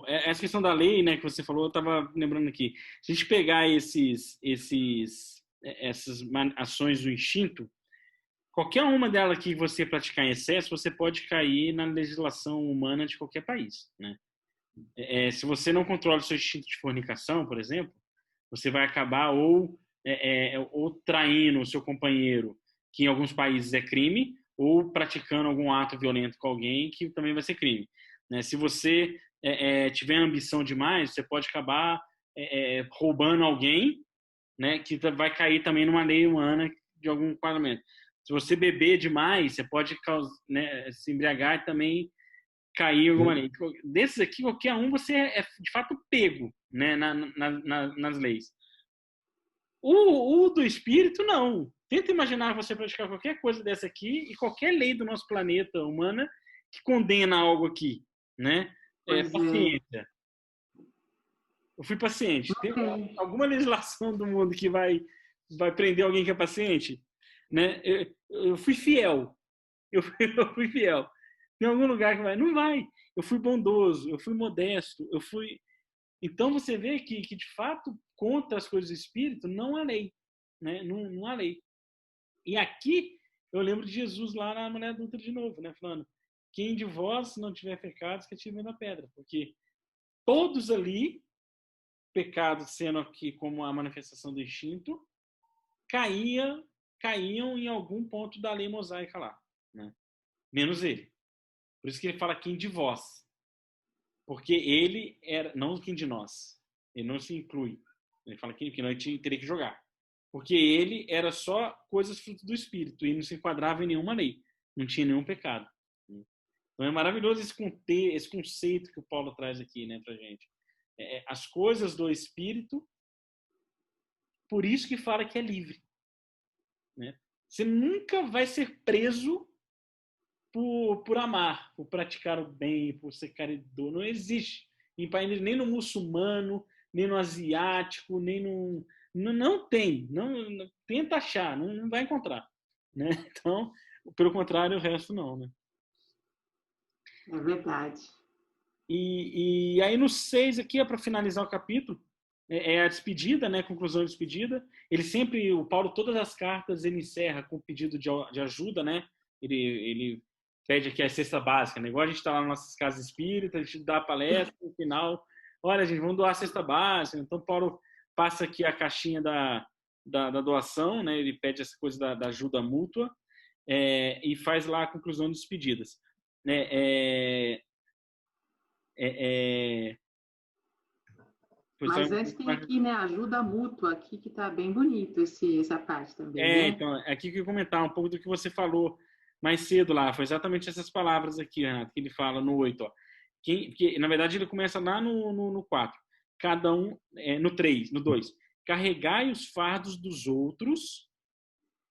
Essa questão da lei, né, que você falou, eu estava lembrando aqui. Se a gente pegar essas ações do instinto, qualquer uma delas que você praticar em excesso, você pode cair na legislação humana de qualquer país, né? Se você não controla o seu instinto de fornicação, por exemplo, você vai acabar ou traindo o seu companheiro, que em alguns países é crime, ou praticando algum ato violento com alguém, que também vai ser crime. Né? Se você tiver ambição demais, você pode acabar roubando alguém, né, que vai cair também numa lei humana de algum enquadramento. Se você beber demais, você pode se embriagar e também cair em alguma lei. Desses aqui, qualquer um, você é de fato pego, né, nas leis. O do espírito, não. Tenta imaginar você praticar qualquer coisa dessa aqui e qualquer lei do nosso planeta humana que condena algo aqui, né? Paciência. Eu fui paciente. Tem alguma legislação do mundo que vai prender alguém que é paciente? Né? Eu fui fiel. Eu fui fiel. Tem algum lugar que vai? Não vai. Eu fui bondoso, eu fui modesto, eu fui... Então você vê que de fato, contra as coisas do espírito, não há lei. Né? Não há lei. E aqui, eu lembro de Jesus lá na mulher adulta de novo, né? Falando, quem de vós não tiver pecados, que atire na pedra. Porque todos ali, pecados sendo aqui como a manifestação do instinto, caíam em algum ponto da lei mosaica lá. Né? Menos ele. Por isso que ele fala quem de vós. Porque ele era, não quem de nós. Ele não se inclui. Ele fala que nós teria que jogar. Porque ele era só coisas fruto do Espírito. E não se enquadrava em nenhuma lei. Não tinha nenhum pecado. Então é maravilhoso esse conceito que o Paulo traz aqui, né, pra gente. As coisas do Espírito, por isso que fala que é livre. Né? Você nunca vai ser preso por amar, por praticar o bem, por ser caridoso. Não existe. Em país, nem no muçulmano, nem no asiático, nem no... Não tem. Não, tenta achar, não vai encontrar. Né? Então, pelo contrário, o resto não. Né? É verdade. E aí no 6 aqui, para finalizar o capítulo, é a despedida, né? Conclusão e despedida. Ele sempre, o Paulo, todas as cartas, ele encerra com pedido de ajuda, né? Ele pede aqui a cesta básica, né? Igual a gente está lá nas nossas casas espíritas, a gente dá a palestra, no final, olha, gente, vamos doar a cesta básica. Então, Paulo passa aqui a caixinha da doação, né? Ele pede essa coisa da ajuda mútua e faz lá a conclusão de despedidas. Mas antes tem aqui, né, ajuda mútua aqui, que tá bem bonito essa parte também, né? Então, aqui que eu ia comentar um pouco do que você falou mais cedo lá, foi exatamente essas palavras aqui, Renato, que ele fala no 8, ó. Que, na verdade, ele começa lá no 4. Cada um, no 3, no 2. Carregai os fardos dos outros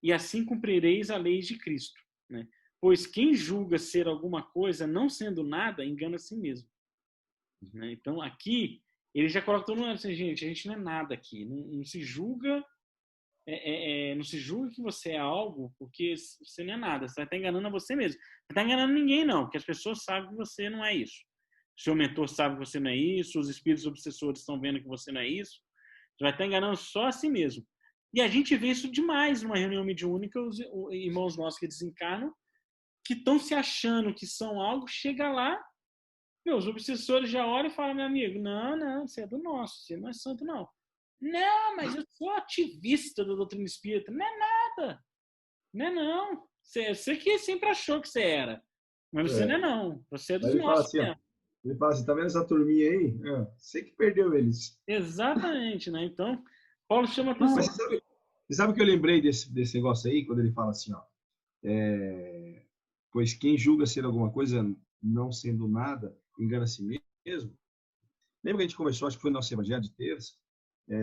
e assim cumprireis a lei de Cristo. Né? Pois quem julga ser alguma coisa, não sendo nada, engana a si mesmo. Né? Então, aqui, ele já coloca todo mundo assim, gente, a gente não é nada aqui. Não se julga... não se julga que você é algo, porque você não é nada. Você vai estar enganando a você mesmo. Não está enganando ninguém, não, porque as pessoas sabem que você não é isso. Seu mentor sabe que você não é isso, os espíritos obsessores estão vendo que você não é isso. Você vai estar enganando só a si mesmo. E a gente vê isso demais numa reunião mediúnica, os irmãos nossos que desencarnam, que estão se achando que são algo, chega lá, os obsessores já olham e falam, meu amigo, não, você é do nosso, você não é santo, não. Não, mas eu sou ativista da doutrina espírita. Não é nada. Não é não. Você que sempre achou que você era. Mas você não é não. Você é dos nossos. Ele fala assim, tá vendo essa turminha aí? Você que perdeu eles. Exatamente, né? Então, Paulo chama atenção. Mas você sabe o que eu lembrei desse negócio aí, quando ele fala assim, ó, pois quem julga ser alguma coisa, não sendo nada, engana a si mesmo. Lembra que a gente conversou, acho que foi no nosso evangelho de terça,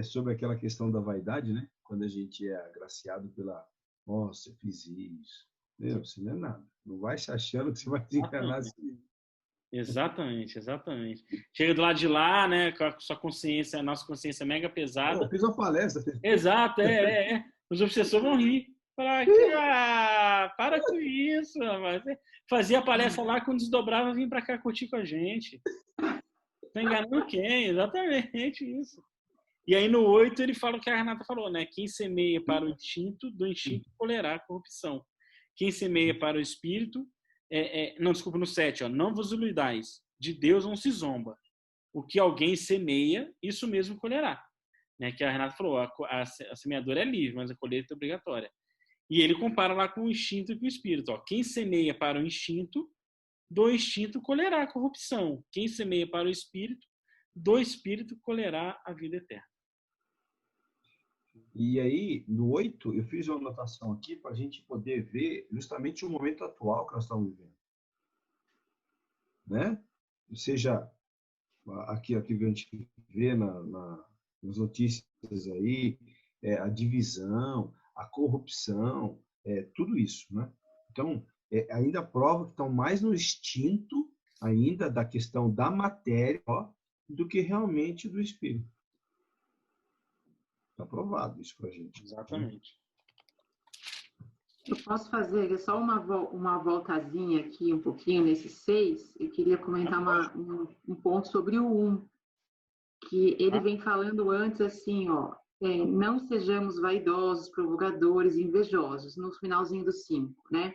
sobre aquela questão da vaidade, né? Quando a gente é agraciado pela, nossa, eu fiz isso. Meu, você não é nada. Não vai se achando que você vai desencarnar assim. Exatamente. Chega do lado de lá, né, com a sua consciência, a nossa consciência mega pesada. Eu fiz uma palestra. Exato, Os obsessores vão rir. Falar, para com isso, rapaz. Fazia a palestra lá, quando desdobrava, vinha para cá curtir com a gente. Tá enganando quem? Exatamente isso. E aí no 8 ele fala o que a Renata falou, né? Quem semeia para o instinto, do instinto colherá a corrupção. Quem semeia para o espírito, não, desculpa, no 7, ó, não vos iluidais, de Deus não se zomba. O que alguém semeia, isso mesmo colherá. Né? Que a Renata falou, a semeadora é livre, mas a colheita é obrigatória. E ele compara lá com o instinto e com o espírito. Ó. Quem semeia para o instinto, do instinto colherá a corrupção. Quem semeia para o espírito, do espírito colherá a vida eterna. E aí, no 8, eu fiz uma anotação aqui para a gente poder ver justamente o momento atual que nós estamos vivendo. Né? Ou seja, aqui que a gente vê nas notícias aí, a divisão, a corrupção, tudo isso. Né? Então, ainda prova que estão mais no instinto ainda da questão da matéria do que realmente do espírito. Está provado isso para a gente. Exatamente. Eu posso fazer só uma voltazinha aqui, um pouquinho, nesse 6. Eu queria comentar um ponto sobre o 1, que ele vem falando antes assim, ó, não sejamos vaidosos, provocadores, invejosos, no finalzinho do 5, né?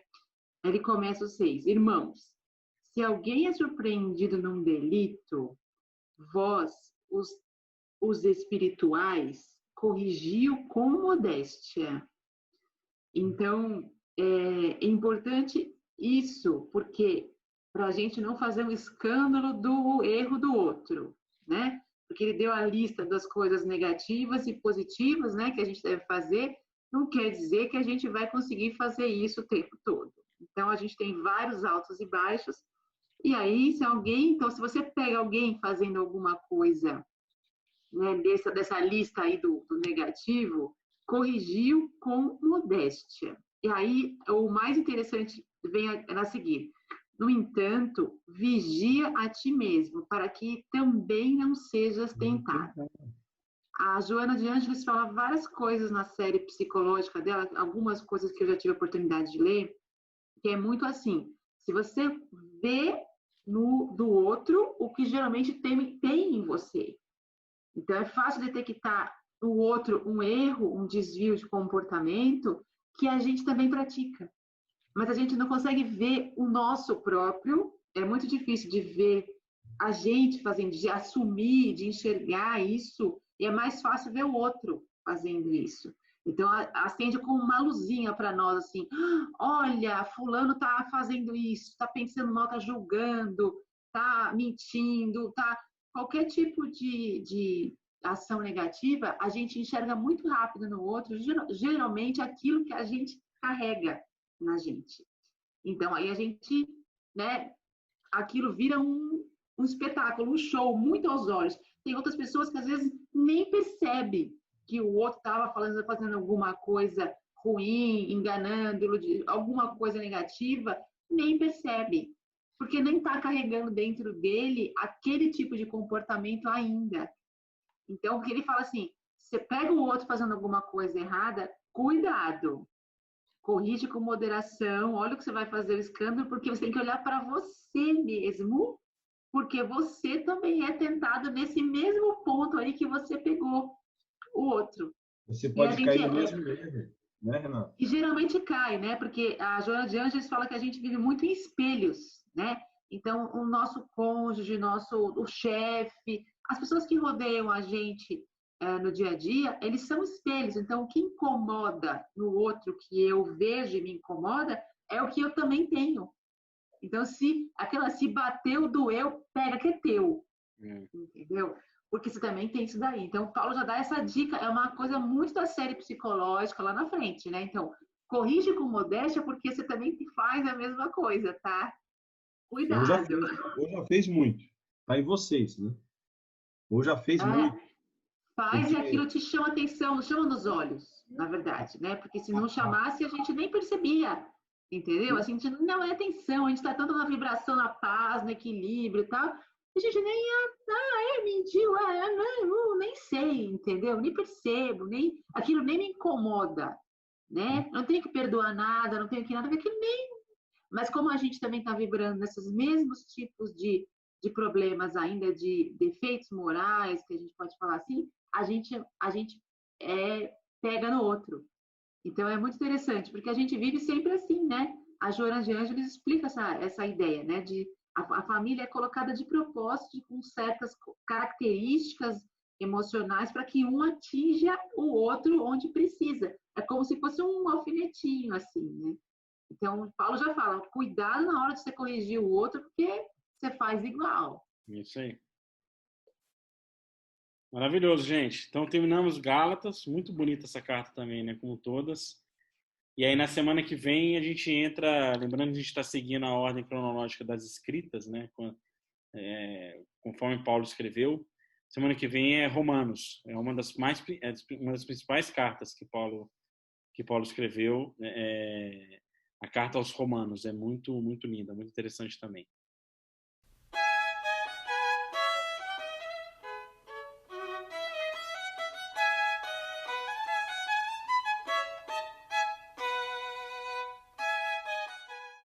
Ele começa o 6. Irmãos, se alguém é surpreendido num delito, vós, os espirituais, corrigiu com modéstia. Então, é importante isso, porque para a gente não fazer um escândalo do erro do outro, né? Porque ele deu a lista das coisas negativas e positivas, né, que a gente deve fazer, não quer dizer que a gente vai conseguir fazer isso o tempo todo. Então, a gente tem vários altos e baixos, e aí, se você pega alguém fazendo alguma coisa, né, dessa lista aí do negativo, corrigiu com modéstia. E aí, o mais interessante vem a seguir. No entanto, vigia a ti mesmo, para que também não sejas tentado. A Joana de Ângeles fala várias coisas na série psicológica dela, algumas coisas que eu já tive a oportunidade de ler, que é muito assim, se você vê do outro o que geralmente tem em você. Então, é fácil detectar no outro um erro, um desvio de comportamento que a gente também pratica. Mas a gente não consegue ver o nosso próprio, é muito difícil de ver a gente fazendo, de assumir, de enxergar isso, e é mais fácil ver o outro fazendo isso. Então, acende como uma luzinha para nós, assim, olha, fulano está fazendo isso, está pensando mal, está julgando, está mentindo, tá... Qualquer tipo de ação negativa, a gente enxerga muito rápido no outro, geralmente aquilo que a gente carrega na gente. Então, aí a gente, né, aquilo vira um espetáculo, um show, muito aos olhos. Tem outras pessoas que às vezes nem percebem que o outro estava fazendo alguma coisa ruim, enganando, alguma coisa negativa, nem percebe, porque nem está carregando dentro dele aquele tipo de comportamento ainda. Então, porque ele fala assim, você pega o outro fazendo alguma coisa errada, cuidado, corrige com moderação, olha o que você vai fazer o escândalo, porque você tem que olhar para você mesmo, porque você também é tentado nesse mesmo ponto aí que você pegou o outro. Você pode cair no mesmo erro, né, Renato? E geralmente cai, né? Porque a Joana de Ângeles fala que a gente vive muito em espelhos, né? Então, o nosso cônjuge, o chefe, as pessoas que rodeiam a gente no dia a dia, eles são espelhos. Então, o que incomoda no outro, que eu vejo e me incomoda, é o que eu também tenho. Então, se bateu, doeu, pega que é teu. Entendeu? Porque você também tem isso daí. Então, o Paulo já dá essa dica, é uma coisa muito da série psicológica lá na frente, né? Então, corrige com modéstia, porque você também faz a mesma coisa, tá? Cuidado. Ou já fez muito. Tá em vocês, né? Ou já fez muito. Faz e aquilo te chama atenção, chama nos olhos, na verdade, né? Porque se não chamasse, a gente nem percebia, entendeu? A gente não é atenção, a gente está tanto na vibração, na paz, no equilíbrio e tal, a gente nem mentiu, não, nem sei, entendeu? Nem percebo, aquilo nem me incomoda, né? Não tenho que perdoar nada, não tenho que nada, aquilo nem... Mas como a gente também está vibrando nesses mesmos tipos de problemas ainda, de defeitos morais, que a gente pode falar assim, a gente pega no outro. Então, é muito interessante, porque a gente vive sempre assim, né? A Joana de Ângeles explica essa ideia, né? De a família é colocada de propósito com certas características emocionais para que um atinja o outro onde precisa. É como se fosse um alfinetinho, assim, né? Então, o Paulo já fala, cuidado na hora de você corrigir o outro, porque você faz igual. Isso aí. Maravilhoso, gente. Então, terminamos Gálatas. Muito bonita essa carta também, né? Como todas. E aí, na semana que vem, a gente entra... Lembrando que a gente está seguindo a ordem cronológica das escritas, né? Conforme Paulo escreveu. Semana que vem é Romanos. É uma das principais cartas que Paulo escreveu. A carta aos Romanos. É muito, muito linda. Muito interessante também.